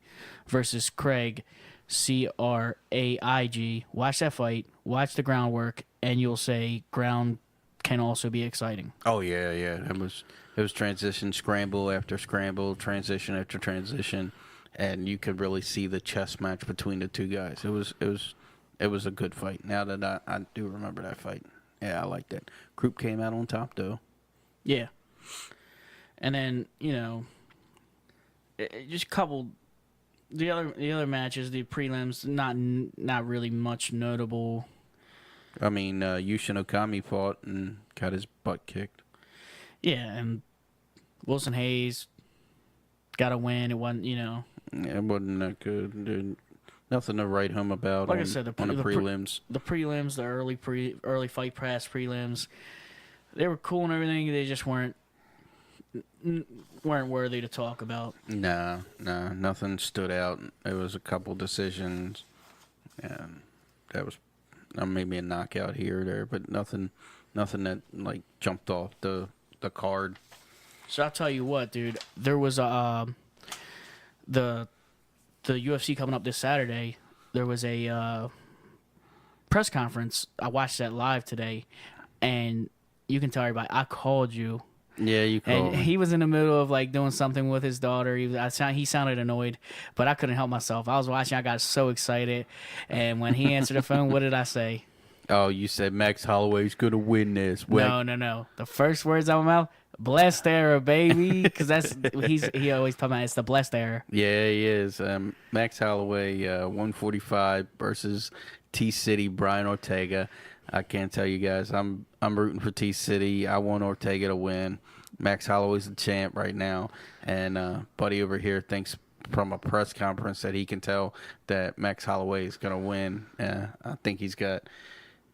versus Craig Craig. Watch that fight. Watch the groundwork, and you'll say ground can also be exciting. Oh yeah, yeah. It was transition, scramble after scramble, transition after transition, and you could really see the chess match between the two guys. It was a good fight. Now that I do remember that fight. Yeah, I like that. Group came out on top though. Yeah. And then, it just coupled the other matches, the prelims, not really much notable. I mean, Yushin Okami fought and got his butt kicked. Yeah, and Wilson Hayes got a win. It wasn't, It wasn't that good, dude. Nothing to write home about. Like I said, the prelims. The prelims, the early fight pass prelims, they were cool and everything. They just weren't worthy to talk about. Nah, nothing stood out. There was a couple decisions, and that was maybe a knockout here or there, but nothing that like jumped off the card. So I'll tell you what, dude. There was the UFC coming up this Saturday. There was a press conference. I watched that live today, and you can tell everybody I called you. Yeah, you called. And he was in the middle of like doing something with his daughter. He sounded annoyed, but I couldn't help myself. I was watching. I got so excited, and when he answered the phone, what did I say? Oh, you said Max Holloway's gonna win this. No. The first words out of my mouth, blessed era, baby, because he always talking about it's the blessed era. Yeah, he is. Max Holloway, 145 versus T City Brian Ortega. I can't tell you guys. I'm rooting for T City. I want Ortega to win. Max Holloway's the champ right now, and Buddy over here thinks from a press conference that he can tell that Max Holloway is gonna win. I think he's got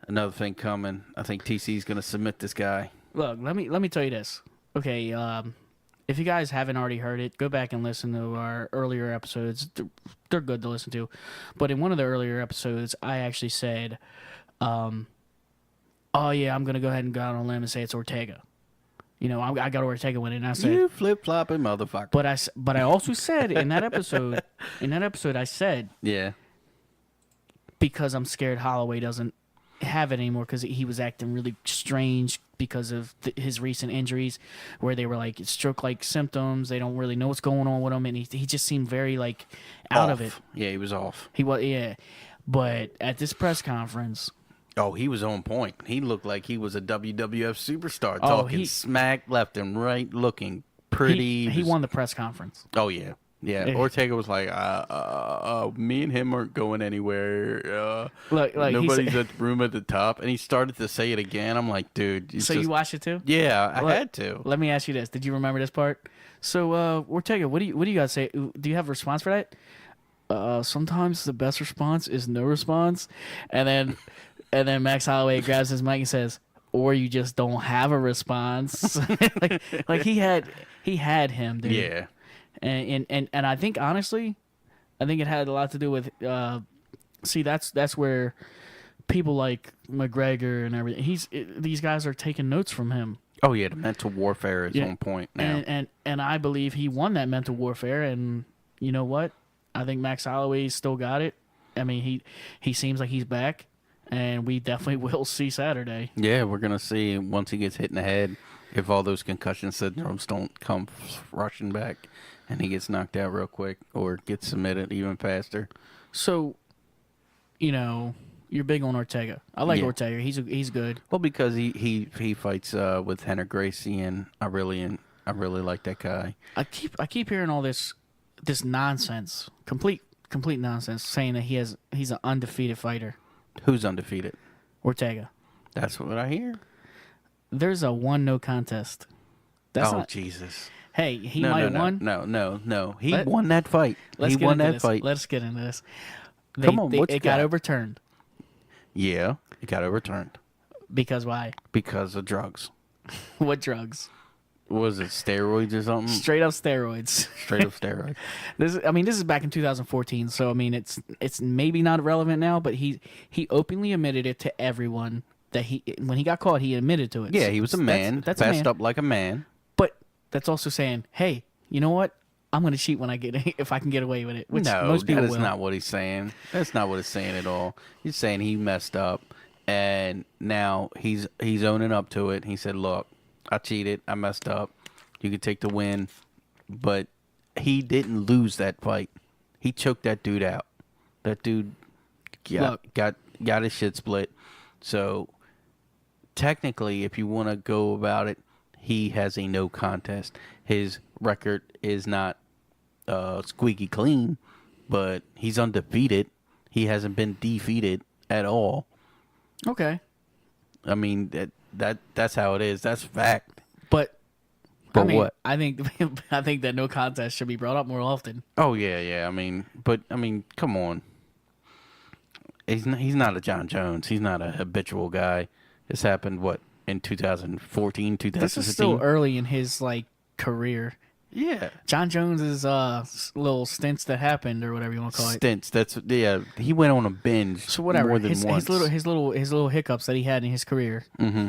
another thing coming. I think TC's gonna submit this guy. Look, let me tell you this. Okay, if you guys haven't already heard it, go back and listen to our earlier episodes. They're good to listen to. But in one of the earlier episodes, I actually said, oh yeah, I'm gonna go ahead and go out on a limb and say it's Ortega. I got Ortega winning. And I said, you flip flopping motherfucker. But I also said in that episode, I said, yeah, because I'm scared Holloway doesn't have it anymore because he was acting really strange because of his recent injuries, where they were like stroke-like symptoms. They don't really know what's going on with him, and he just seemed very like out of it. Yeah, he was off. He was, yeah. But at this press conference. Oh, he was on point. He looked like he was a WWF superstar, talking smack left and right, looking pretty. He won the press conference. Oh, yeah. Yeah, Ortega was like, me and him aren't going anywhere. Nobody's at the room at the top. And he started to say it again. I'm like, dude. So you watched it too? Yeah, I had to. Let me ask you this. Did you remember this part? So, Ortega, what do you got to say? Do you have a response for that? Sometimes the best response is no response. And then Max Holloway grabs his mic and says, or you just don't have a response. like he had him, dude. Yeah. And I think honestly, it had a lot to do with that's where people like McGregor and everything. These guys are taking notes from him. Oh yeah, the mental warfare is on point now. And I believe he won that mental warfare. And you know what? I think Max Holloway still got it. I mean, he seems like he's back, and we definitely will see Saturday. Yeah, we're gonna see once he gets hit in the head if all those concussion syndromes don't come rushing back. And he gets knocked out real quick or gets submitted even faster. So, you're big on Ortega. I like Ortega. He's good. Well, because he fights with Henry Gracie, and I really like that guy. I keep hearing all this nonsense, complete nonsense, saying that he's an undefeated fighter. Who's undefeated? Ortega. That's what I hear. There's a 1-no contest. Jesus. Hey, he No, might no, have no, won. no. He won that fight. He won that fight. Let's get into this. Come on, what you it got got? overturned. Yeah, it got overturned Because why? because of drugs. What drugs? What was it, steroids or something? Straight up steroids. Straight up steroids. This is back in 2014, so I mean it's maybe not relevant now, but he openly admitted it to everyone that when he got caught, he admitted to it. Yeah, he was a man, That's fessed a man. up like a man. But that's also saying, hey, you know what? I'm gonna cheat when I get if I can get away with it. Which No, most people that is will. not what he's saying. That's not what he's saying at all. He's saying he messed up, and now he's owning up to it. He said, "Look, I cheated. I messed up. You can take the win," but he didn't lose that fight. He choked that dude out. That dude got his shit split. So technically, if you want to go about it, he has a no contest. His record is not squeaky clean, but he's undefeated. He hasn't been defeated at all. Okay. I mean that's how it is. That's fact. But But I mean, what? I think that no contest should be brought up more often. Oh yeah. I mean, come on. He's not a John Jones. He's not a habitual guy. This happened in 2014, 2015. This is still early in his career. Yeah. John Jones's little stints that happened, or whatever you want to call it. Stints. He went on a binge. So whatever. More than once. His little hiccups that he had in his career. Mm-hmm.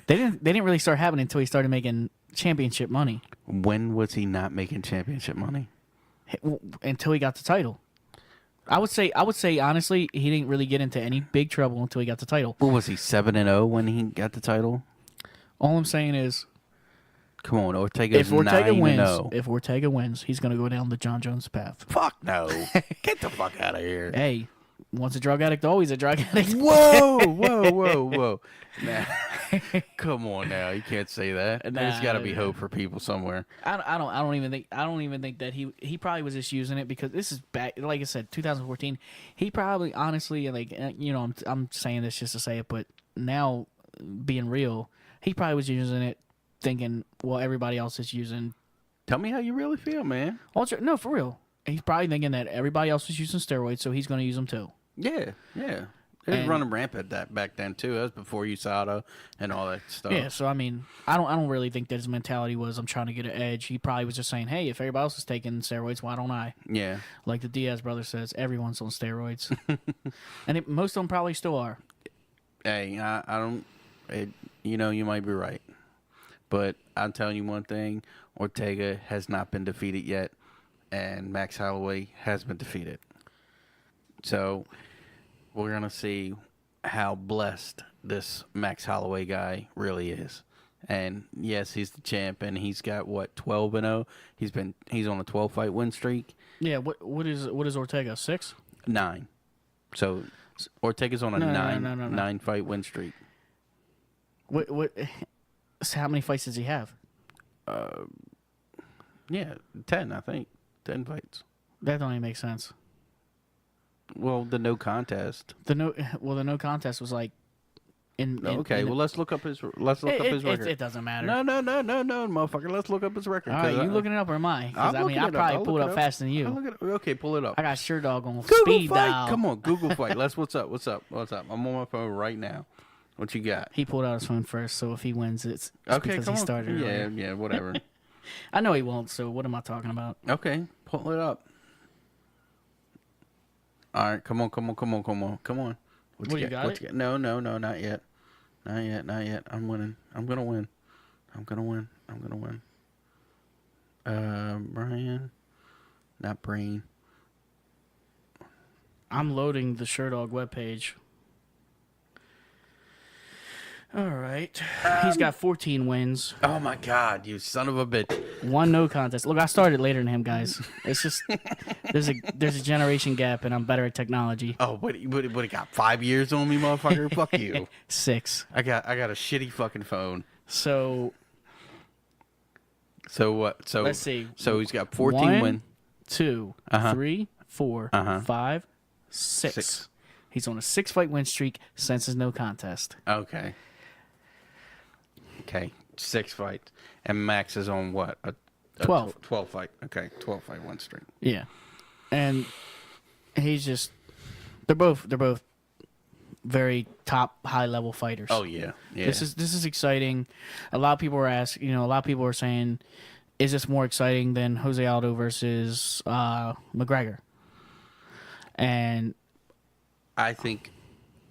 They didn't really start happening until he started making championship money. When was he not making championship money? Until he got the title. I would say honestly, he didn't really get into any big trouble until he got the title. What was he, 7-0 when he got the title? All I'm saying is, come on, Ortega's if Ortega 9-0. wins, he's going to go down the John Jones path. Fuck no. Get the fuck out of here. Hey, once a drug addict, always a drug addict. Whoa. Nah. Come on now, you can't say that. There's got to be hope for people somewhere. I don't even think that he probably was just using it because this is back, like I said, 2014. He probably honestly, I'm saying this just to say it, but now being real, he probably was using it thinking, well, everybody else is using. Tell me how you really feel, man. No, for real. He's probably thinking that everybody else was using steroids, so he's going to use them too. Yeah. It was running rampant that back then too. That was before USADA and all that stuff. Yeah, so I mean, I don't really think that his mentality was I'm trying to get an edge. He probably was just saying, hey, if everybody else is taking steroids, why don't I? Yeah. Like the Diaz brother says, everyone's on steroids, and most of them probably still are. Hey, I don't. You might be right, but I'm telling you one thing: Ortega has not been defeated yet, and Max Holloway has been defeated. So we're gonna see how blessed this Max Holloway guy really is. And yes, he's the champ, and he's got 12-0. He's on a 12-fight win streak. Yeah. What is Ortega? 6? 9. So Ortega's on a nine-fight win streak. What? So how many fights does he have? Yeah, 10. I think 10 fights. That don't even make sense. Well, the no contest. The no contest was like let's look up his record. It doesn't matter. No, motherfucker. Let's look up his record. All right, you looking it up or am I? Because I probably pulled it up faster than you. Okay, pull it up. I got Sure Dog on Google speed fight. dial. Come on, Google fight. What's up? I'm on my phone right now. What you got? He pulled out his phone first, so if he wins, it's Okay, because come he on. started earlier. Yeah, whatever. I know he won't, so what am I talking about? Okay, pull it up. All right, come on. What you got? No, not yet. Not yet. I'm winning. I'm gonna win. Brian, not Brain. I'm loading the Sure Dog webpage. All right. He's got 14 wins. Oh my God, you son of a bitch! 1 no contest. Look, I started later than him, guys. It's just there's a generation gap, and I'm better at technology. Oh, what he got 5 years on me, motherfucker? Fuck you. 6. I got a shitty fucking phone. So what? So let's see. So he's got 14 1, wins. 2, 3, 4, 5, 6. He's on a 6-fight win streak since his no contest. Okay, 6 fights. And Max is on what? 12. 12 fight. Okay, 12 fight win streak. Yeah, and he's just they're both very top high level fighters. Oh yeah, yeah. This is exciting. A lot of people are asking. A lot of people are saying, is this more exciting than Jose Aldo versus McGregor? And I think,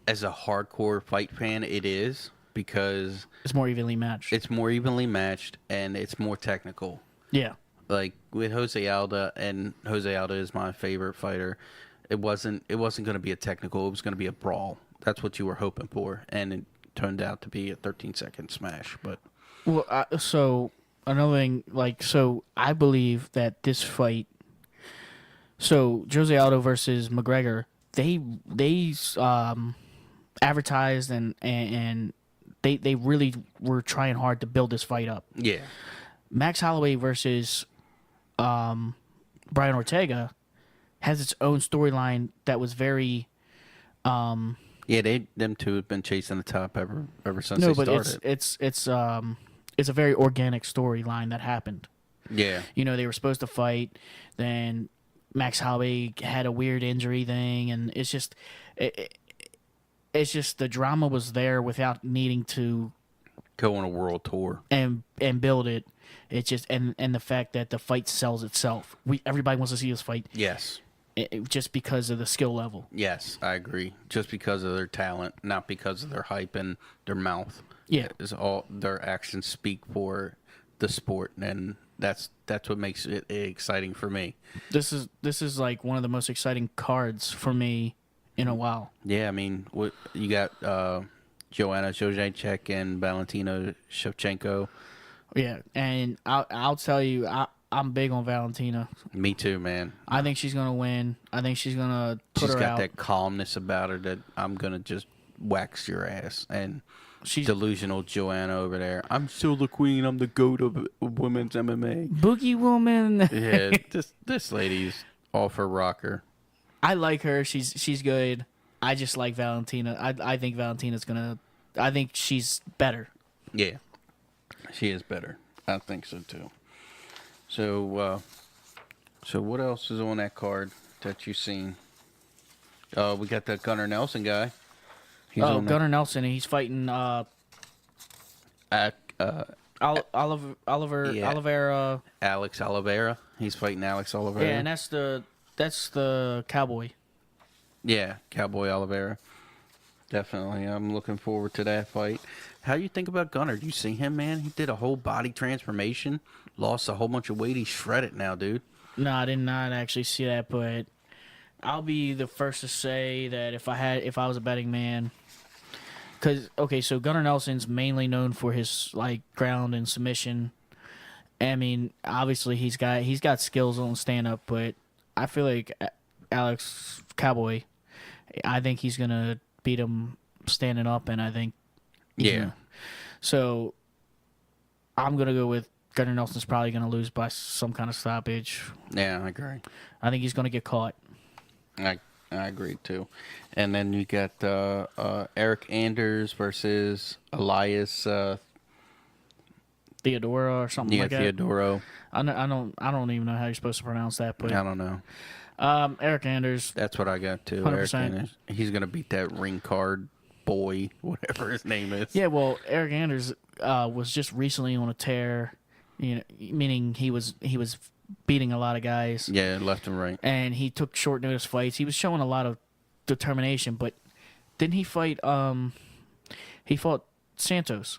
as a hardcore fight fan, it is because it's more evenly matched. it's more evenly matched and it's more technical. Yeah. Like with Jose Aldo, and Jose Aldo is my favorite fighter. It wasn't going to be a technical. It was going to be a brawl. That's what you were hoping for, and it turned out to be a 13-second smash. But Well, so another thing, I believe that this fight, so Jose Aldo versus McGregor, they advertised and they really were trying hard to build this fight up. yeah, Max Holloway versus Brian Ortega has its own storyline that was very. them two have been chasing the top ever since No, they but started. it's a very organic storyline that happened. Yeah, They were supposed to fight, then Max Holloway had a weird injury thing, and it's just the drama was there without needing to go on a world tour. and build it. It's just and the fact that the fight sells itself. Everybody wants to see this fight. Yes. Just because of the skill level. Yes, I agree. Just because of their talent, not because of their hype and their mouth. Yeah. Is all their actions speak for the sport, and that's what makes it exciting for me. This is like one of the most exciting cards for me in a while. Yeah, I mean, what you got? Joanna Jędrzejczyk and Valentina Shevchenko. Yeah, and I'll tell you, I'm big on Valentina. Me too, man. I think she's gonna win. I think she's gonna put She's her got out. that calmness about her that I'm gonna just wax your ass. And She's delusional Joanna over there. I'm still the queen. I'm the goat of women's MMA. Boogie Woman. Yeah, this lady's off her rocker. I like her. She's good. I just like Valentina. I think Valentina's gonna. I think she's better. Yeah, she is better. I think so too. So what else is on that card that you've seen? We got that Gunnar Nelson guy. He's on Gunnar Nelson. He's fighting Oliveira. Alex Oliveira. He's fighting Alex Oliveira. Yeah, and that's the cowboy. Yeah, Cowboy Oliveira. Definitely. I'm looking forward to that fight. How do you think about Gunnar? Do you see him, man? He did a whole body transformation, lost a whole bunch of weight. He's shredded now, dude. No, I did not actually see that, but I'll be the first to say that if I was a betting man, so Gunnar Nelson's mainly known for his ground and submission. I mean, obviously he's got skills on stand up, but I feel like Alex Cowboy, I think he's gonna beat him standing up, and I think So I'm gonna go with Gunnar Nelson's probably gonna lose by some kind of stoppage. Yeah, I agree. I think he's gonna get caught. I agree too. And then you got Eric Anders versus Elias Theodora or something like that. Theodoro. I don't even know how you're supposed to pronounce that, but I don't know. Eric Anders. That's what I got too. 100%. Eric Anders. He's gonna beat that ring card boy, whatever his name is. Yeah, well, Eric Anders was just recently on a tear, meaning he was beating a lot of guys. Yeah, left and right. And he took short notice fights. He was showing a lot of determination, but didn't he fight? He fought Santos,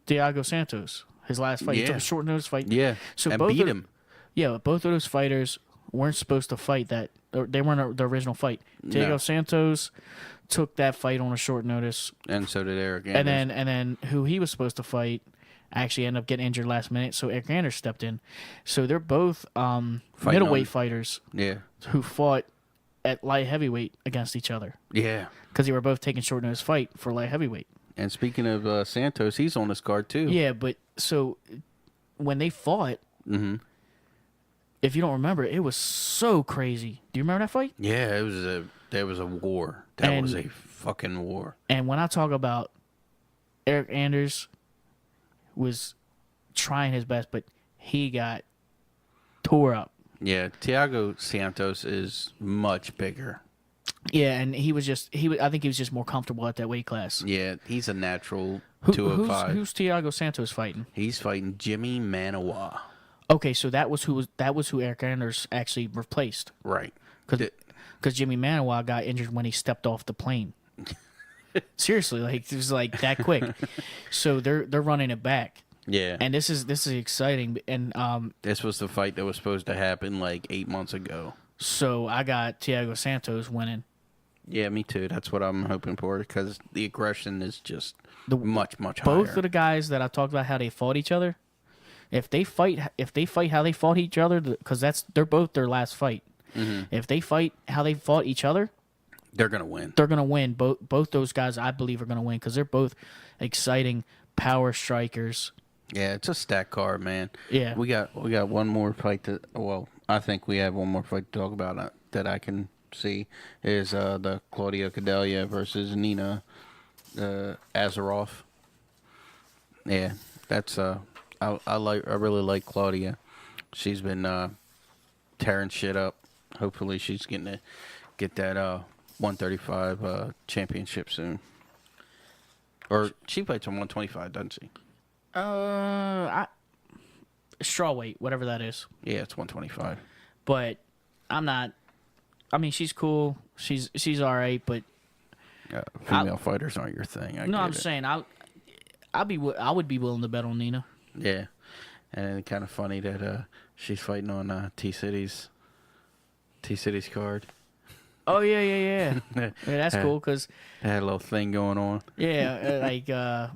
Thiago Santos, his last fight. He took a short notice fight. Yeah, so and beat him. Yeah, but both of those fighters weren't supposed to fight that. They weren't the original fight. Thiago Santos took that fight on a short notice, and so did Eric Anders. And then who he was supposed to fight actually ended up getting injured last minute, so Eric Anders stepped in. So they're both middleweight fighters. Yeah, who fought at light heavyweight against each other. Yeah, because they were both taking short notice fight for light heavyweight. And speaking of Santos, he's on this card too. Yeah, but so when they fought, if you don't remember, it was so crazy. Do you remember that fight? Yeah, there was a war. That was a fucking war. And when I talk about Eric Anders was trying his best, but he got tore up. Yeah, Thiago Santos is much bigger. Yeah, and I think he was just more comfortable at that weight class. Yeah, he's a natural Who's 205. Thiago Santos fighting? He's fighting Jimmy Manawa. Okay, so that was who Eric Anders actually replaced. Right. Because Jimmy Manawa got injured when he stepped off the plane. Seriously, like it was like that quick. So they're running it back. Yeah. And this is exciting. And this was the fight that was supposed to happen like 8 months ago. So I got Thiago Santos winning. Yeah, me too. That's what I'm hoping for because the aggression is just much higher. Both of the guys that I talked about how they fought each other, if they fight how they fought each other, because they're both their last fight. Mm-hmm. If they fight how they fought each other, they're gonna win. They're gonna win. Both those guys, I believe, are gonna win because they're both exciting power strikers. Yeah, it's a stack card, man. Yeah, we got one more fight to. Well, I think we have one more fight to talk about that I can see is the Claudia Gadelha versus Nina Azaroff. Yeah, that's I really like Claudia. She's been tearing shit up. Hopefully, she's getting to get that 135 championship soon. Or she fights on 125, doesn't she? Strawweight, whatever that is. Yeah, it's 125. But I'm not. I mean, she's cool. She's all right, but female fighters aren't your thing. I'm saying I would be willing to bet on Nina. Yeah, and kind of funny that she's fighting on T City's card. Oh yeah. Yeah, that's cool because they had a little thing going on. Yeah,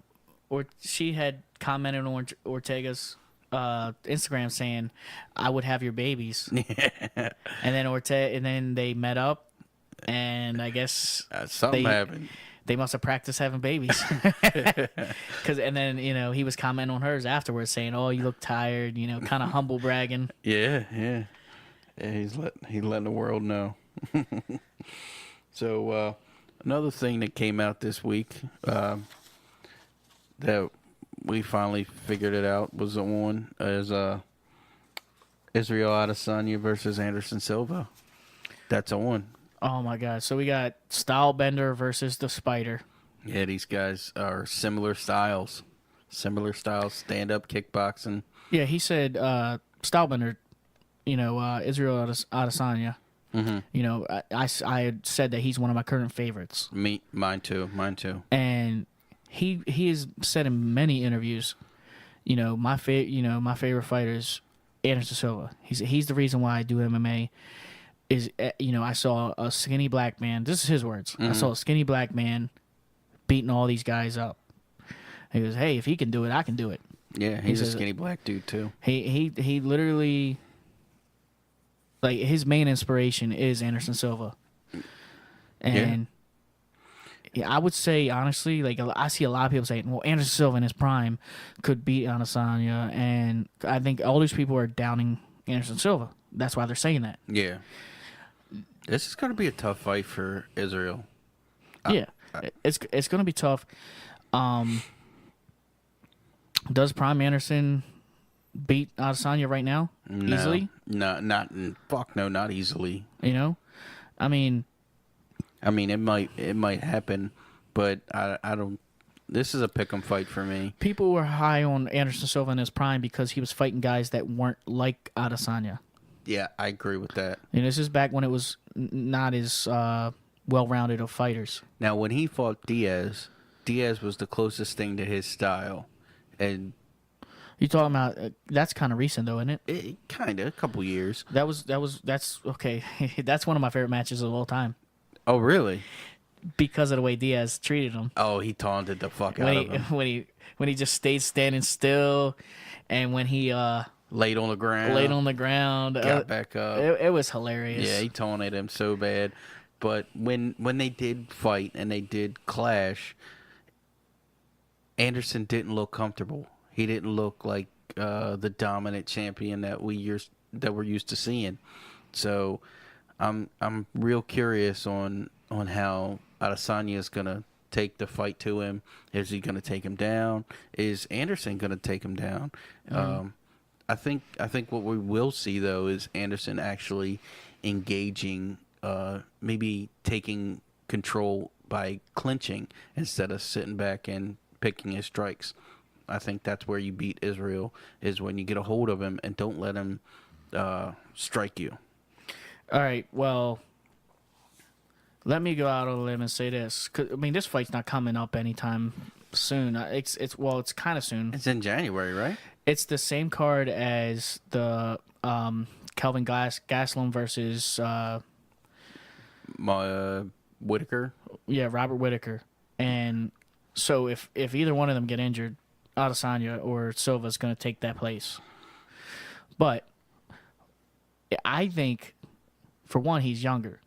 or she had commented on Ortega's Instagram saying, "I would have your babies." Yeah. And then they met up, and I guess something happened. They must have practiced having babies. And then he was commenting on hers afterwards, saying, "Oh, you look tired," kind of humble bragging. Yeah. He's letting the world know. So another thing that came out this week that we finally figured it out was Israel Adesanya versus Anderson Silva. That's on. Oh my God! So we got Stylebender versus the Spider. Yeah, these guys are similar styles, stand-up kickboxing. Yeah, he said Stylebender, Israel Adesanya. Mm-hmm. I had said that he's one of my current favorites. Mine too. And he has said in many interviews, my favorite fighter is Anderson Silva. He's the reason why I do MMA. I saw a skinny black man. This is his words. Mm-hmm. I saw a skinny black man beating all these guys up. He goes, "Hey, if he can do it, I can do it." Yeah, he's a skinny black dude too. He literally, like, his main inspiration is Anderson Silva. And yeah, I would say honestly, like, I see a lot of people saying, "Well, Anderson Silva in his prime could beat Adesanya," and I think all these people are downing Anderson Silva. That's why they're saying that. Yeah. This is going to be a tough fight for Israel. It's going to be tough. Does Prime Anderson beat Adesanya right now? No, easily? No, not easily. I mean, it might happen, but I don't. This is a pick'em fight for me. People were high on Anderson Silva in his prime because he was fighting guys that weren't like Adesanya. Yeah, I agree with that. And this is back when it was not as well-rounded of fighters. Now, when he fought Diaz was the closest thing to his style. And you talking about that's kind of recent though, isn't it? Kind of, a couple years. That's okay. That's one of my favorite matches of all time. Oh, really? Because of the way Diaz treated him. Oh, he taunted the fuck out of him. When he just stayed standing still, and when he laid on the ground, got back up. It was hilarious. Yeah, he taunted him so bad. But when they did fight and they did clash, Anderson didn't look comfortable. He didn't look like the dominant champion that we're used to seeing. So I'm real curious on how Adesanya is gonna take the fight to him. Is he gonna take him down? Is Anderson gonna take him down? I think what we will see though is Anderson actually engaging, maybe taking control by clinching instead of sitting back and picking his strikes. I think that's where you beat Israel, is when you get a hold of him and don't let him strike you. All right, well, let me go out on a limb and say this. 'Cause, I mean, this fight's not coming up anytime soon. It's kind of soon. It's in January, right? It's the same card as the Kelvin Gastelum versus Whitaker. Yeah, Robert Whitaker. And so if either one of them get injured, Adesanya or Silva's going to take that place. But I think, for one, he's younger.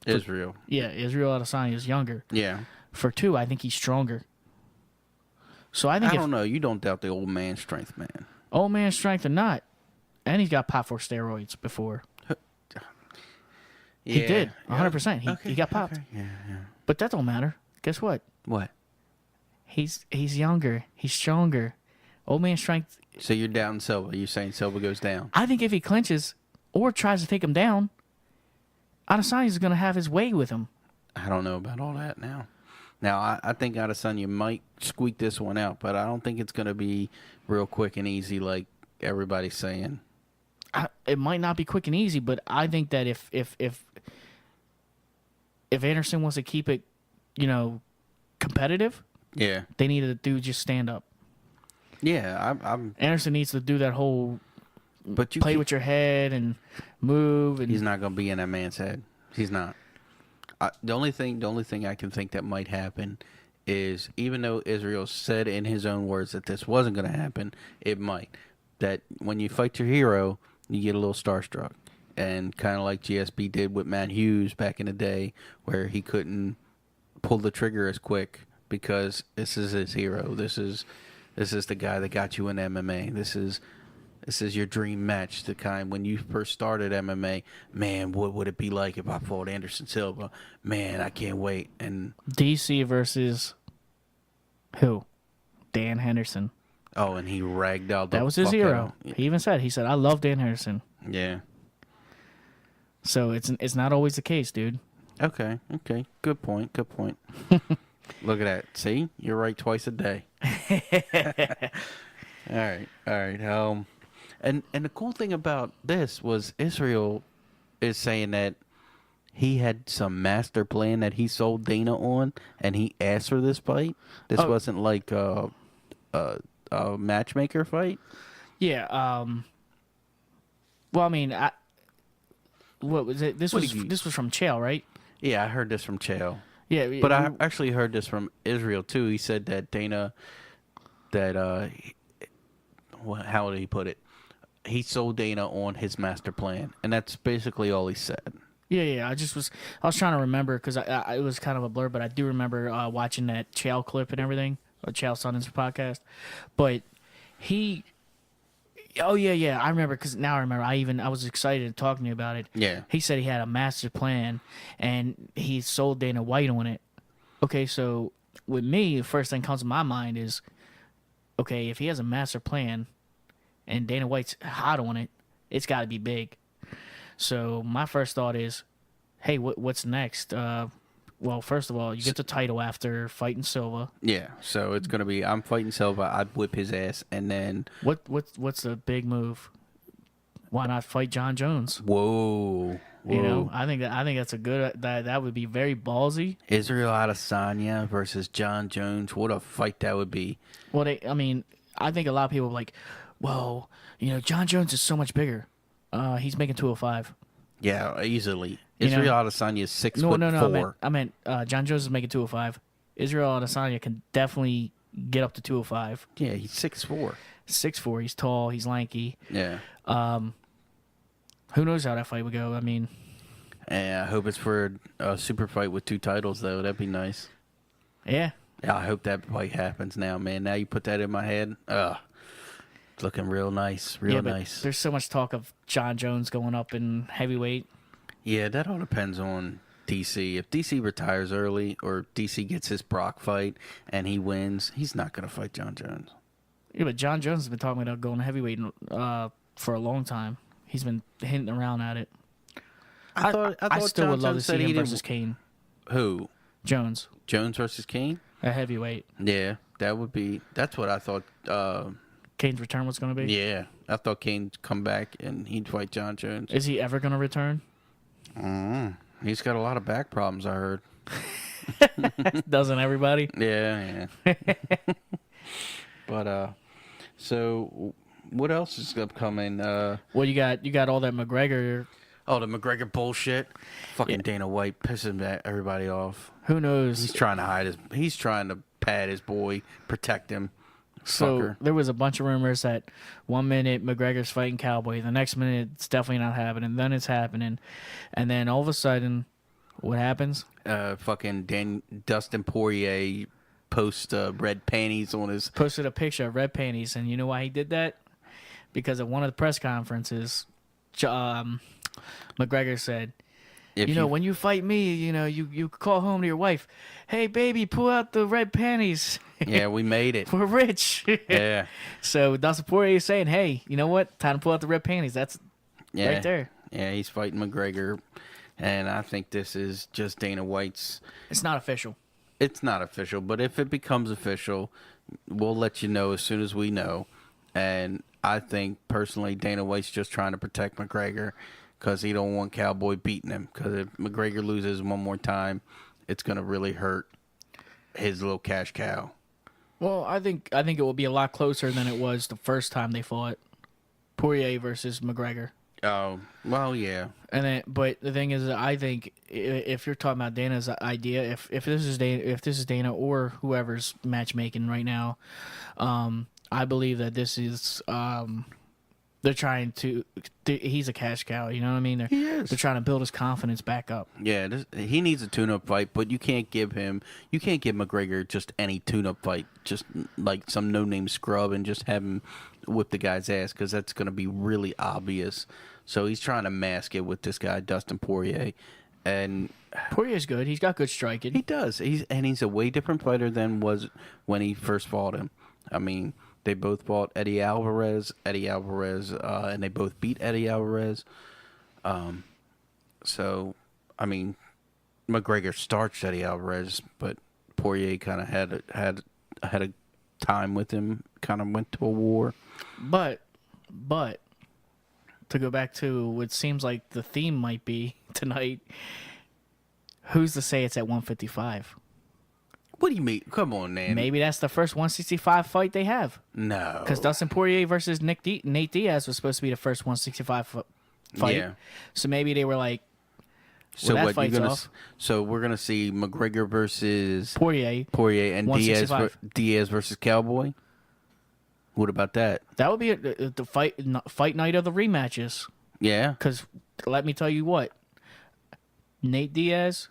Israel. Yeah, Israel Adesanya is younger. Yeah. For two, I think he's stronger. So I think I don't know. You don't doubt the old man strength, man. Old man strength or not, and he's got popped for steroids before. Yeah, He did, 100%. Okay, He got popped. Okay. Yeah. But that don't matter. Guess what? What? He's younger. He's stronger. Old man strength. So you're down Silva. You're saying Silva goes down. I think if he clinches or tries to take him down, Adesanya is going to have his way with him. I don't know about all that now. Now, I think Adesanya might squeak this one out, but I don't think it's going to be real quick and easy like everybody's saying. It might not be quick and easy, but I think that if Anderson wants to keep it, competitive, Yeah. they need to do just stand up. Yeah, I'm. Anderson needs to do that whole But you play with your head and move. And He's not going to be in that man's head. He's not. The only thing I can think that might happen is, even though Israel said in his own words that this wasn't going to happen, it might. That when you fight your hero, you get a little starstruck. And kind of like GSP did with Matt Hughes back in the day, where he couldn't pull the trigger as quick because this is his hero. This is the guy that got you in MMA. This is your dream match. The kind when you first started MMA, man, what would it be like if I fought Anderson Silva? Man, I can't wait. And DC versus who? Dan Henderson. oh, and he ragdolled the That was his fuck hero. out of- He even said, I love Dan Henderson. Yeah. So it's not always the case, dude. Okay. Good point. Look at that. See? You're right twice a day. All right. And the cool thing about this was Israel is saying that he had some master plan that he sold Dana on, and he asked for this fight. This wasn't like a matchmaker fight. Yeah. Well, I mean, what was it? This was from Chael, right? Yeah, I heard this from Chael. Yeah, But I actually heard this from Israel too. He said that Dana, how did he put it? He sold Dana on his master plan, and that's basically all he said. Yeah. I was trying to remember because it was kind of a blur, but I do remember watching that Chael clip and everything, or Chael Sonnen's podcast. But oh yeah, I remember because now I remember. I was excited talking to you about it. Yeah. He said he had a master plan, and he sold Dana White on it. Okay, so with me, the first thing comes to my mind is, okay, if he has a master plan, and Dana White's hot on it, it's got to be big. So my first thought is, hey, what's next? Well, first of all, you get the title after fighting Silva. Yeah, so it's gonna be I'm fighting Silva. I'd whip his ass, and then what's the big move? Why not fight John Jones? Whoa. I think that's a good. That would be very ballsy. Israel Adesanya versus John Jones. What a fight that would be. Well, I think a lot of people are like, well, John Jones is so much bigger. He's making 205. Yeah, easily. Israel Adesanya is 6'4". No. I meant John Jones is making 205. Israel Adesanya can definitely get up to 205. Yeah, he's 6'4". 6'4". He's tall. He's lanky. Yeah. Who knows how that fight would go? I mean, I hope it's for a super fight with 2 titles, though. That'd be nice. Yeah. Yeah, I hope that fight happens now, man. Now you put that in my head. It's looking real nice. Real nice. There's so much talk of John Jones going up in heavyweight. Yeah, that all depends on DC. If DC retires early or DC gets his Brock fight and he wins, he's not going to fight John Jones. Yeah, but John Jones has been talking about going heavyweight for a long time. He's been hinting around at it. I thought still John would love Jones to said see he him didn't. versus Kane. Who? Jones, Jones versus Kane? a heavyweight. Yeah, that's what I thought. Kane's return was going to be? Yeah, I thought Kane'd come back and he'd fight John Jones. Is he ever going to return? He's got a lot of back problems, I heard. Doesn't everybody? Yeah. But so what else is upcoming? Well, you got all that McGregor. Oh, the McGregor bullshit. Fucking Dana White pissing everybody off. Who knows? He's trying to hide he's trying to pad his boy, protect him. So Fucker. there was a bunch of rumors that 1 minute McGregor's fighting Cowboy, the next minute it's definitely not happening, then it's happening, and then all of a sudden, what happens? Fucking Dustin Poirier post red panties on his. Posted a picture of red panties, and you know why he did that? Because at one of the press conferences, McGregor said, when you fight me, you call home to your wife, hey, baby, pull out the red panties. Yeah, we made it. We're rich. Yeah. So Dustin Poirier is saying, hey, you know what? Time to pull out the red panties. That's right there. Yeah, he's fighting McGregor, and I think this is just Dana White's. It's not official. It's not official, but if it becomes official, we'll let you know as soon as we know. And I think, personally, Dana White's just trying to protect McGregor because he don't want Cowboy beating him. Because if McGregor loses one more time, it's going to really hurt his little cash cow. Well, I think it will be a lot closer than it was the first time they fought. Poirier versus McGregor. Oh, well, yeah. But the thing is, I think if you're talking about Dana's idea, if this is Dana or whoever's matchmaking right now, I believe that this is they're trying to. He's a cash cow, you know what I mean? He is. They're trying to build his confidence back up. Yeah, he needs a tune-up fight, but you can't give McGregor just any tune-up fight, just like some no-name scrub, and just have him whip the guy's ass, because that's going to be really obvious. So he's trying to mask it with this guy, Dustin Poirier, and Poirier's good. He's got good striking. he does. He's a way different fighter than was when he first fought him. I mean, they both fought Eddie Alvarez, and they both beat Eddie Alvarez. So, I mean, McGregor starched Eddie Alvarez, but Poirier kind of had a time with him. Kind of went to a war. But to go back to what seems like the theme might be tonight, who's to say it's at 155? What do you mean? Come on, man. Maybe that's the first 165 fight they have. No. Because Dustin Poirier versus Nate Diaz was supposed to be the first 165 fight. Yeah. So maybe they were like, So that what fight's you're gonna? off. So we're gonna see McGregor versus Poirier and 165. Diaz versus Cowboy. What about that? That would be the fight night of the rematches. Yeah. Because let me tell you what, Nate Diaz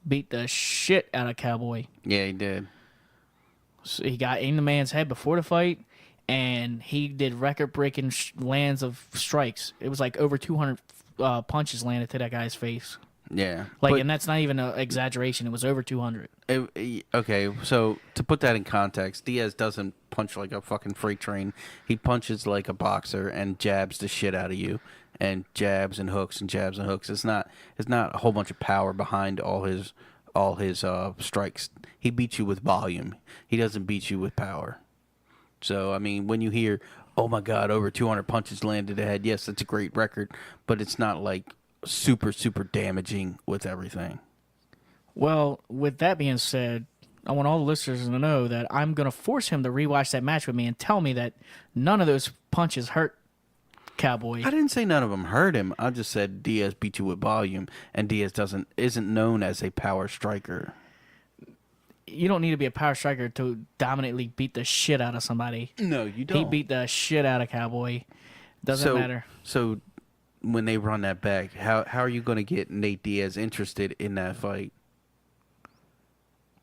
beat the shit out of Cowboy. Yeah, he did. So he got in the man's head before the fight, and he did record-breaking lands of strikes. It was like over 200 punches landed to that guy's face. Yeah. And that's not even an exaggeration. It was over 200. Okay, so to put that in context, Diaz doesn't punch like a fucking freight train. He punches like a boxer and jabs the shit out of you, and jabs and hooks and jabs and hooks. It's not a whole bunch of power behind all his strikes. He beats you with volume. He doesn't beat you with power. So I mean, when you hear, "Oh my God, over 200 punches landed to the head," yes, that's a great record, but it's not like super damaging with everything. Well, with that being said, I want all the listeners to know that I'm going to force him to rewatch that match with me and tell me that none of those punches hurt Cowboy. I didn't say none of them hurt him. I just said Diaz beat you with volume, and Diaz isn't known as a power striker. You don't need to be a power striker to dominantly beat the shit out of somebody. No, you don't. He beat the shit out of Cowboy. Doesn't matter. So when they run that back, how are you going to get Nate Diaz interested in that fight?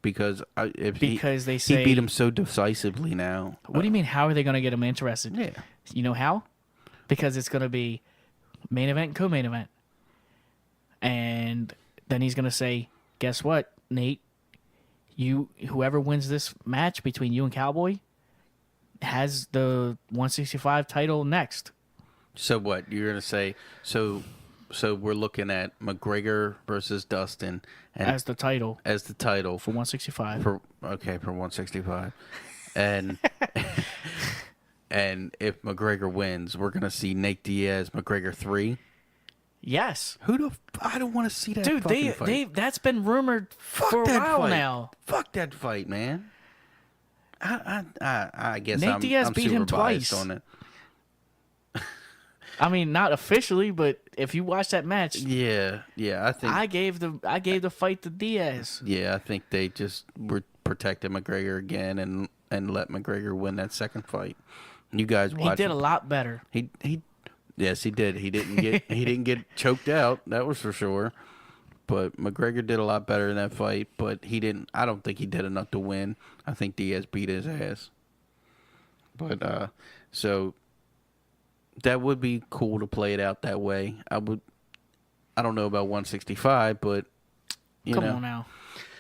Because they say he beat him so decisively now. What do you mean? How are they going to get him interested? Yeah. You know how? Because it's going to be main event and co-main event. And then he's going to say, guess what, Nate? Whoever wins this match between you and Cowboy, has the 165 title next. So what you're gonna say? So we're looking at McGregor versus Dustin and As the title for 165. for 165, and and if McGregor wins, we're gonna see Nate Diaz McGregor 3. Yes. I don't want to see that. Dude, fight. that's been rumored for a while fight. now. Fuck that fight, man. I guess Nate Diaz I'm beat super him biased twice. on it. I mean, not officially, but if you watch that match, Yeah, I think I gave the fight to Diaz. yeah, I think they just were protecting McGregor again and let McGregor win that second fight. You guys He watched. did a lot better. He yes, he did. He didn't get choked out. That was for sure. But McGregor did a lot better in that fight. But he didn't. I don't think he did enough to win. I think Diaz beat his ass. But so that would be cool to play it out that way. I don't know about 165, but Come on now,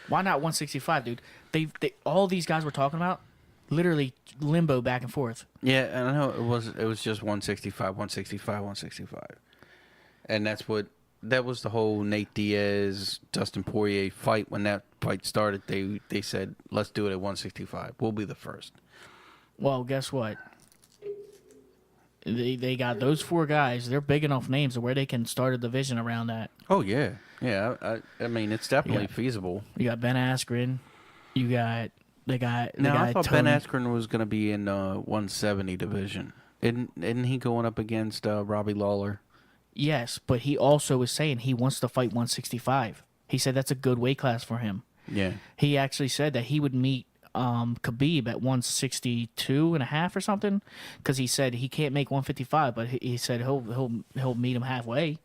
why not 165, dude? They all these guys we're talking about, literally limbo back and forth. Yeah, and I know it was just 165, 165, and that was the whole Nate Diaz Dustin Poirier fight. When that fight started, they said let's do it at 165. We'll be the first. Well, guess what? They got those 4 guys. They're big enough names to where they can start a division around that. Oh yeah. I mean it's definitely Yeah. feasible. You got Ben Askren. You got the guy. Now I thought Tony. Ben Askren was going to be in 170 division. Isn't he going up against Robbie Lawler? Yes, but he also was saying he wants to fight 165. He said that's a good weight class for him. Yeah. He actually said that he would meet Khabib at 162 and a half or something, because he said he can't make 155, but he said he'll meet him halfway.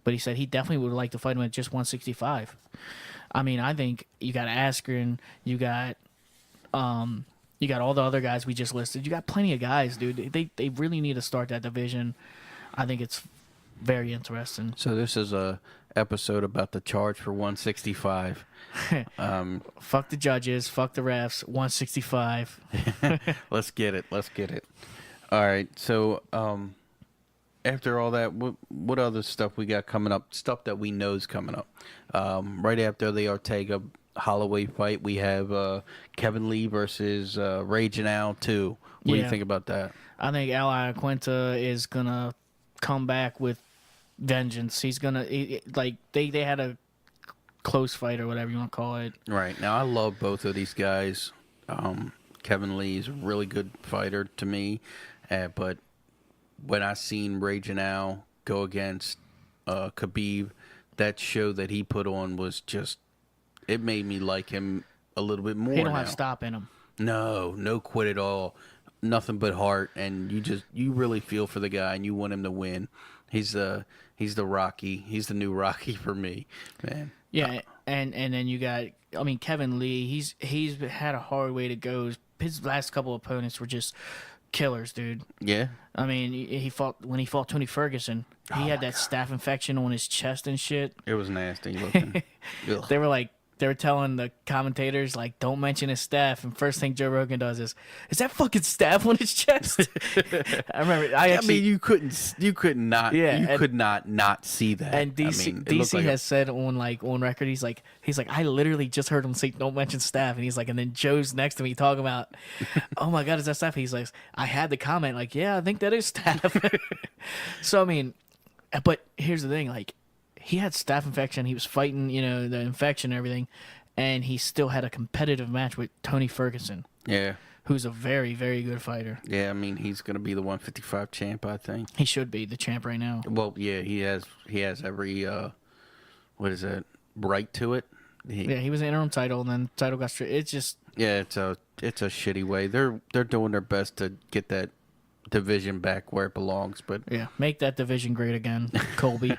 But he said he definitely would like to fight him at just 165. I mean, I think you got Askren, you got all the other guys we just listed. You got plenty of guys, dude. They really need to start that division. I think it's very interesting. So this is a episode about the charge for 165. Fuck the judges, fuck the refs. 165. Let's get it. All right. So after all that, what other stuff we got coming up? Stuff that we know is coming up. Right after the Ortega Holloway fight, we have Kevin Lee versus Raging Al 2. What do you think about that? I think Al Iaquinta is gonna come back with vengeance. He's gonna they had a close fight or whatever you want to call it. Right. Now I love both of these guys. Kevin Lee is a really good fighter to me, but when I seen Raging Al go against Khabib, that show that he put on was just, it made me like him a little bit more. He don't now. have stop in him. No quit at all. Nothing but heart, and you really feel for the guy, and you want him to win. He's the Rocky. He's the new Rocky for me, man. Yeah, and then you got, I mean, Kevin Lee. He's had a hard way to go. His last couple opponents were just killers, dude. Yeah. I mean, he fought Tony Ferguson. He had that staph infection on his chest and shit. It was nasty looking. They were telling the commentators, like, don't mention his staph. And first thing Joe Rogan does is that fucking staph on his chest? I remember. I mean, you could not see that. And DC has said on record, he's like, I literally just heard him say, don't mention staph. And he's like, and then Joe's next to me talking about, oh my God, is that staph? He's like, I had the comment, like, yeah, I think that is staph. So, I mean, but here's the thing, like, he had staph infection. He was fighting, the infection and everything, and he still had a competitive match with Tony Ferguson. Yeah. Who's a very, very good fighter. Yeah, I mean, he's going to be the 155 champ, I think. He should be the champ right now. Well, yeah, he has every what is that? Right to it. He was an interim title, and then the title got straight. It's just it's a shitty way. They're doing their best to get that division back where it belongs, but make that division great again, Colby.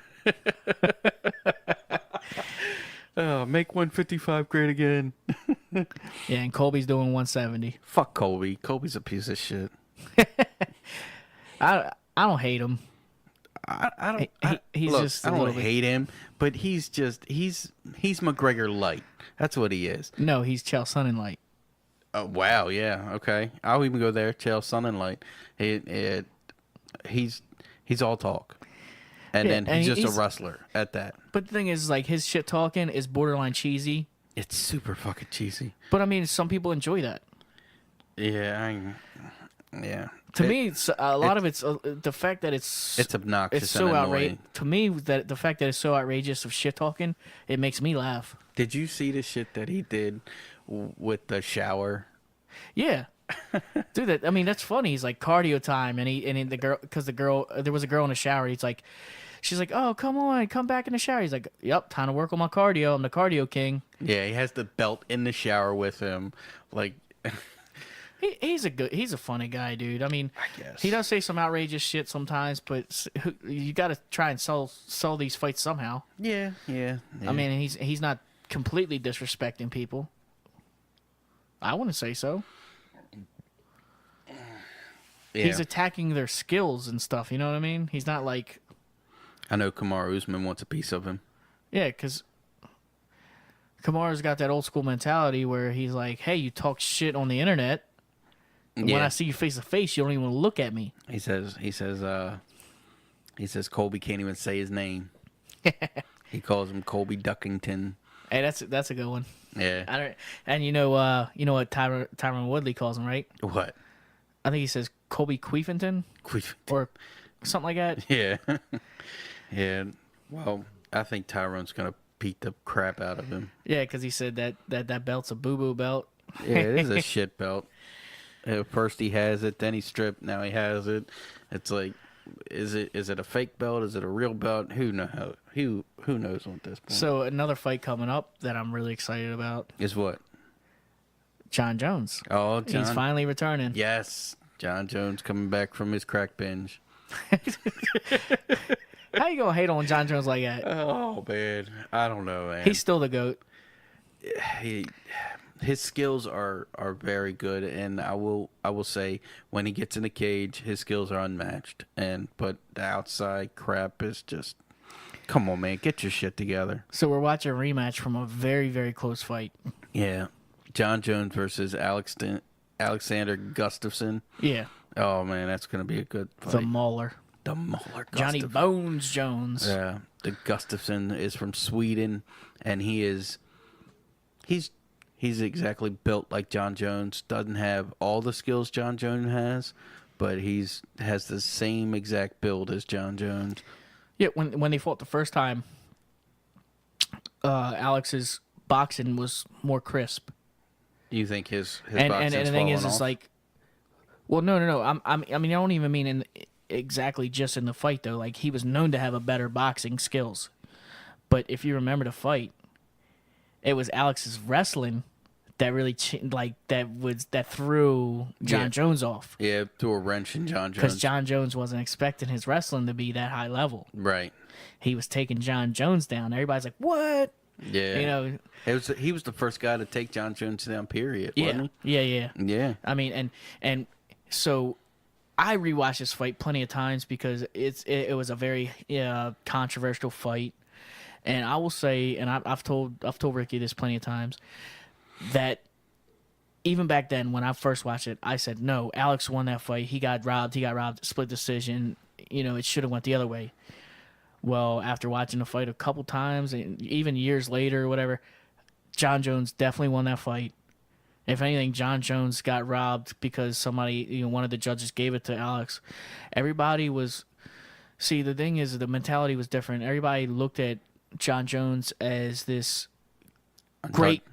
Make 155 great again. Yeah, and Colby's doing 170. Fuck Colby. Colby's a piece of shit. I don't hate him. I don't bit... hate him, but he's McGregor light. That's what he is. No, he's Chael Sonnen light. Oh wow, yeah, okay. I'll even go there. Chael Sonnen Light. He's all talk, and Yeah, then and he's just a he's wrestler at that. but the thing is, like, his shit talking is borderline cheesy. It's super fucking cheesy. But I mean, some people enjoy that. Yeah, yeah. To me, it's, a lot of it's the fact that It's obnoxious. it's so and outrageous. annoying. To me, that the fact that it's so outrageous of shit talking, it makes me laugh. Did you see the shit that he did with the shower? Yeah, dude. That I mean, that's funny. He's like cardio time, and the girl, because there was a girl in the shower. He's like, she's like, oh, come on, come back in the shower. He's like, yep, time to work on my cardio. I'm the cardio king. Yeah, he has the belt in the shower with him. Like, He's a funny guy, dude. I mean, I guess he does say some outrageous shit sometimes, but you got to try and sell these fights somehow. Yeah. I mean, he's not completely disrespecting people. I wouldn't say so. yeah. He's attacking their skills and stuff. You know what I mean? He's not like, I know Kamaru Usman wants a piece of him. yeah, because Kamaru's got that old school mentality where he's like, hey, you talk shit on the internet. And when I see you face to face, you don't even want to look at me. He says Colby can't even say his name. He calls him Colby Duckington. Hey, that's a good one. Yeah. And you know what Tyron Woodley calls him, right? What? I think he says Colby Queefington or something like that. Yeah. Yeah. Well, I think Tyrone's gonna beat the crap out of him. Yeah, because he said that belt's a boo-boo belt. Yeah, it is a shit belt. First he has it, then he stripped, now he has it. It's like, is it a fake belt? Is it a real belt? Who knows? Who knows at this point? So another fight coming up that I'm really excited about Is what? John Jones. Oh, John. He's finally returning. Yes, John Jones coming back from his crack binge. How you gonna hate on John Jones like that? Oh man, I don't know, man. He's still the GOAT. His skills are very good, and I will say when he gets in the cage, his skills are unmatched. But the outside crap is just, come on, man, get your shit together. So we're watching a rematch from a very, very close fight. Yeah, John Jones versus Alexander Gustafsson. Yeah, Oh man, that's gonna be a good fight. the Mauler, The Mauler Johnny Gustafsson. Bones Jones. Yeah, the Gustafsson is from Sweden, and he's exactly built like John Jones. Doesn't have all the skills John Jones has, but has the same exact build as John Jones. Yeah, when they fought the first time, Alex's boxing was more crisp. You think his And boxing's the thing fallen is, off? it's like, well, no. I mean, I don't even mean exactly just in the fight though. Like, he was known to have a better boxing skills, but if you remember the fight, it was Alex's wrestling that really that threw John Jones off. Yeah, threw a wrench in John Jones. Because John Jones wasn't expecting his wrestling to be that high level. Right. He was taking John Jones down. Everybody's like, "What?" Yeah. You know. He was the first guy to take John Jones down. Period. Yeah. Wasn't Yeah. he? Yeah. I mean, and so I rewatched this fight plenty of times because it was a very controversial fight, and I will say, and I've told Ricky this plenty of times, that even back then when I first watched it, I said no, Alex won that fight. He got robbed, split decision. You know, it should have went the other way. Well, after watching the fight a couple times, and even years later or whatever, John Jones definitely won that fight. If anything, John Jones got robbed because somebody, one of the judges gave it to Alex. Everybody was... See, the thing is, the mentality was different. Everybody looked at John Jones as this great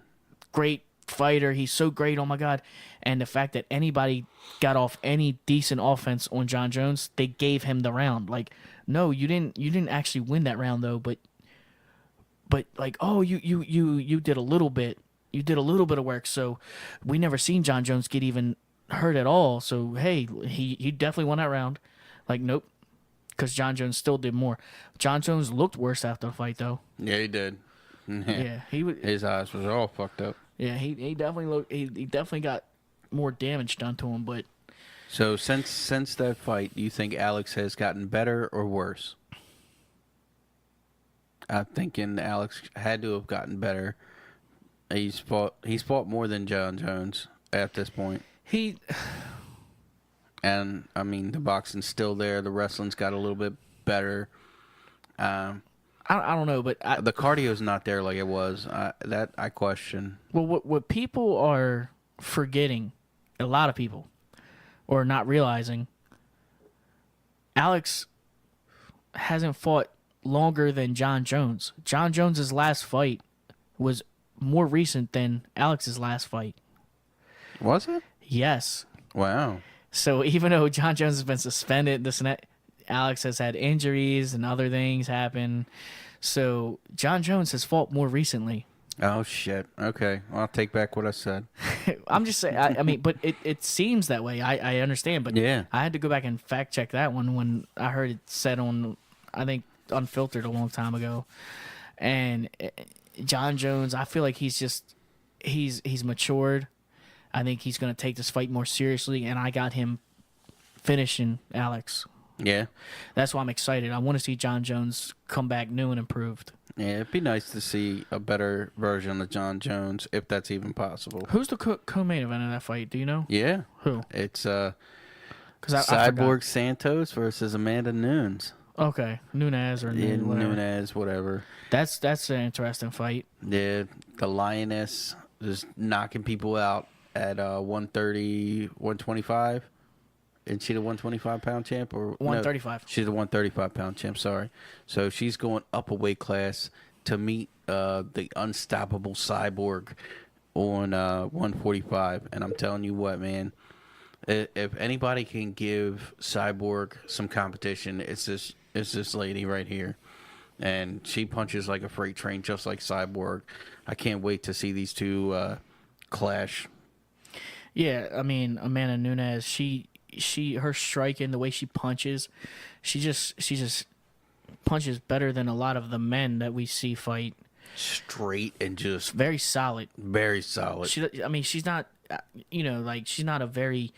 fighter. He's so great, oh my God. And the fact that anybody got off any decent offense on John Jones, they gave him the round. Like, no, you didn't actually win that round though, but like, oh, you did a little bit. You did a little bit of work, so we never seen John Jones get even hurt at all. So hey, he definitely won that round. Like, nope, because John Jones still did more. John Jones looked worse after the fight, though. Yeah, he did. Yeah, His eyes was all fucked up. Yeah, he definitely looked. He definitely got more damage done to him. But So since that fight, do you think Alex has gotten better or worse? I'm thinking Alex had to have gotten better. He's fought more than John Jones. at this point. And I mean, the boxing's still there. The wrestling's got a little bit better. I don't know, but The cardio's not there like it was. That I question. well, what people are forgetting, a lot of people, or not realizing, Alex hasn't fought longer than John Jones. John Jones's last fight was more recent than Alex's last fight. Was it? Yes. Wow. So even though John Jones has been suspended, this and that, Alex has had injuries and other things happen. So John Jones has fought more recently. Oh, shit. Okay. Well, I'll take back what I said. I'm just saying, I mean, but it seems that way. I understand, but Yeah. I had to go back and fact check that one when I heard it said on, I think, Unfiltered a long time ago. And John Jones, I feel like he's matured. I think he's going to take this fight more seriously, and I got him finishing Alex. Yeah. That's why I'm excited. I want to see John Jones come back new and improved. Yeah, it'd be nice to see a better version of John Jones, if that's even possible. Who's the co-main event of that fight? Do you know? Yeah. Who? It's 'Cause I Cyborg forgot. Santos versus Amanda Nunes. Okay, Nunez or Yeah, whatever. Nunez, whatever. That's an interesting fight. Yeah, the Lioness just knocking people out at 130, 125. Isn't she the 125-pound champ? Or 135. No, she's the 135-pound champ, sorry. So she's going up a weight class to meet the unstoppable Cyborg on 145. And I'm telling you what, man, if anybody can give Cyborg some competition, it's this lady right here. And she punches like a freight train, just like Cyborg. I can't wait to see these two clash. Yeah, I mean, Amanda Nunes, her striking, the way she punches, she just punches better than a lot of the men that we see fight. Straight and just Very solid. very solid. She's not, she's not a very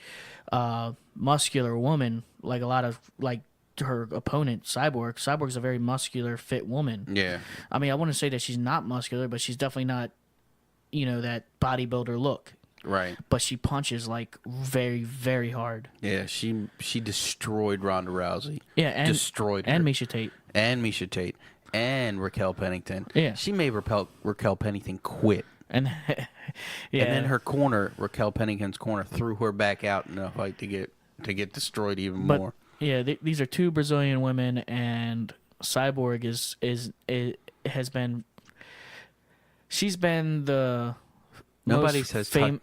muscular woman like a lot of like her opponent, Cyborg. Cyborg's a very muscular, fit woman. Yeah. I mean, I wouldn't say that she's not muscular, but she's definitely not, that bodybuilder look. Right. But she punches like very, very hard. Yeah, she destroyed Ronda Rousey. Yeah, and destroyed her. and Miesha Tate. And Miesha Tate. And Raquel Pennington. Yeah. She made Raquel Pennington quit. And yeah, And then her corner, Raquel Pennington's corner, threw her back out in a fight to get destroyed even more. Yeah, these are two Brazilian women, and Cyborg has been. She's been the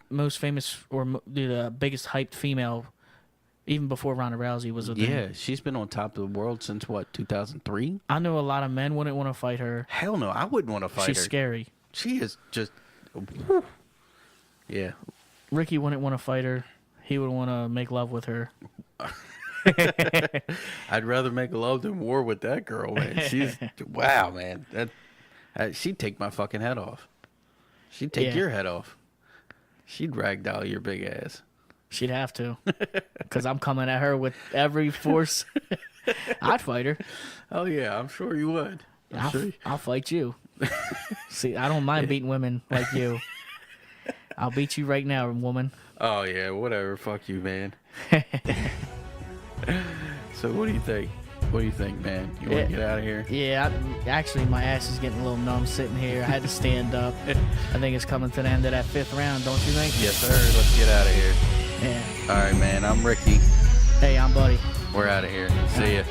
most famous or the biggest hyped female, even before Ronda Rousey was a thing. Yeah, she's been on top of the world since what, 2003? I know a lot of men wouldn't want to fight her. Hell no, I wouldn't want to fight her. She's scary. She is just, whew. Yeah. Ricky wouldn't want to fight her. He would want to make love with her. I'd rather make love than war with that girl, man. She's wow, man. She'd take my fucking head off. She'd take your head off. She'd ragdoll your big ass. She'd have to, because I'm coming at her with every force. I'd fight her. Oh yeah, I'm sure you would. I'll fight you. See, I don't mind beating women like you. I'll beat you right now, woman. Oh yeah, whatever. Fuck you, man. So what do you think? What do you think, man? You want to get out of here? Yeah, actually, my ass is getting a little numb sitting here. I had to stand up. I think it's coming to the end of that 5th round, don't you think? Yes, sir. Let's get out of here. Yeah. All right, man. I'm Ricky. Hey, I'm Buddy. We're out of here. See ya.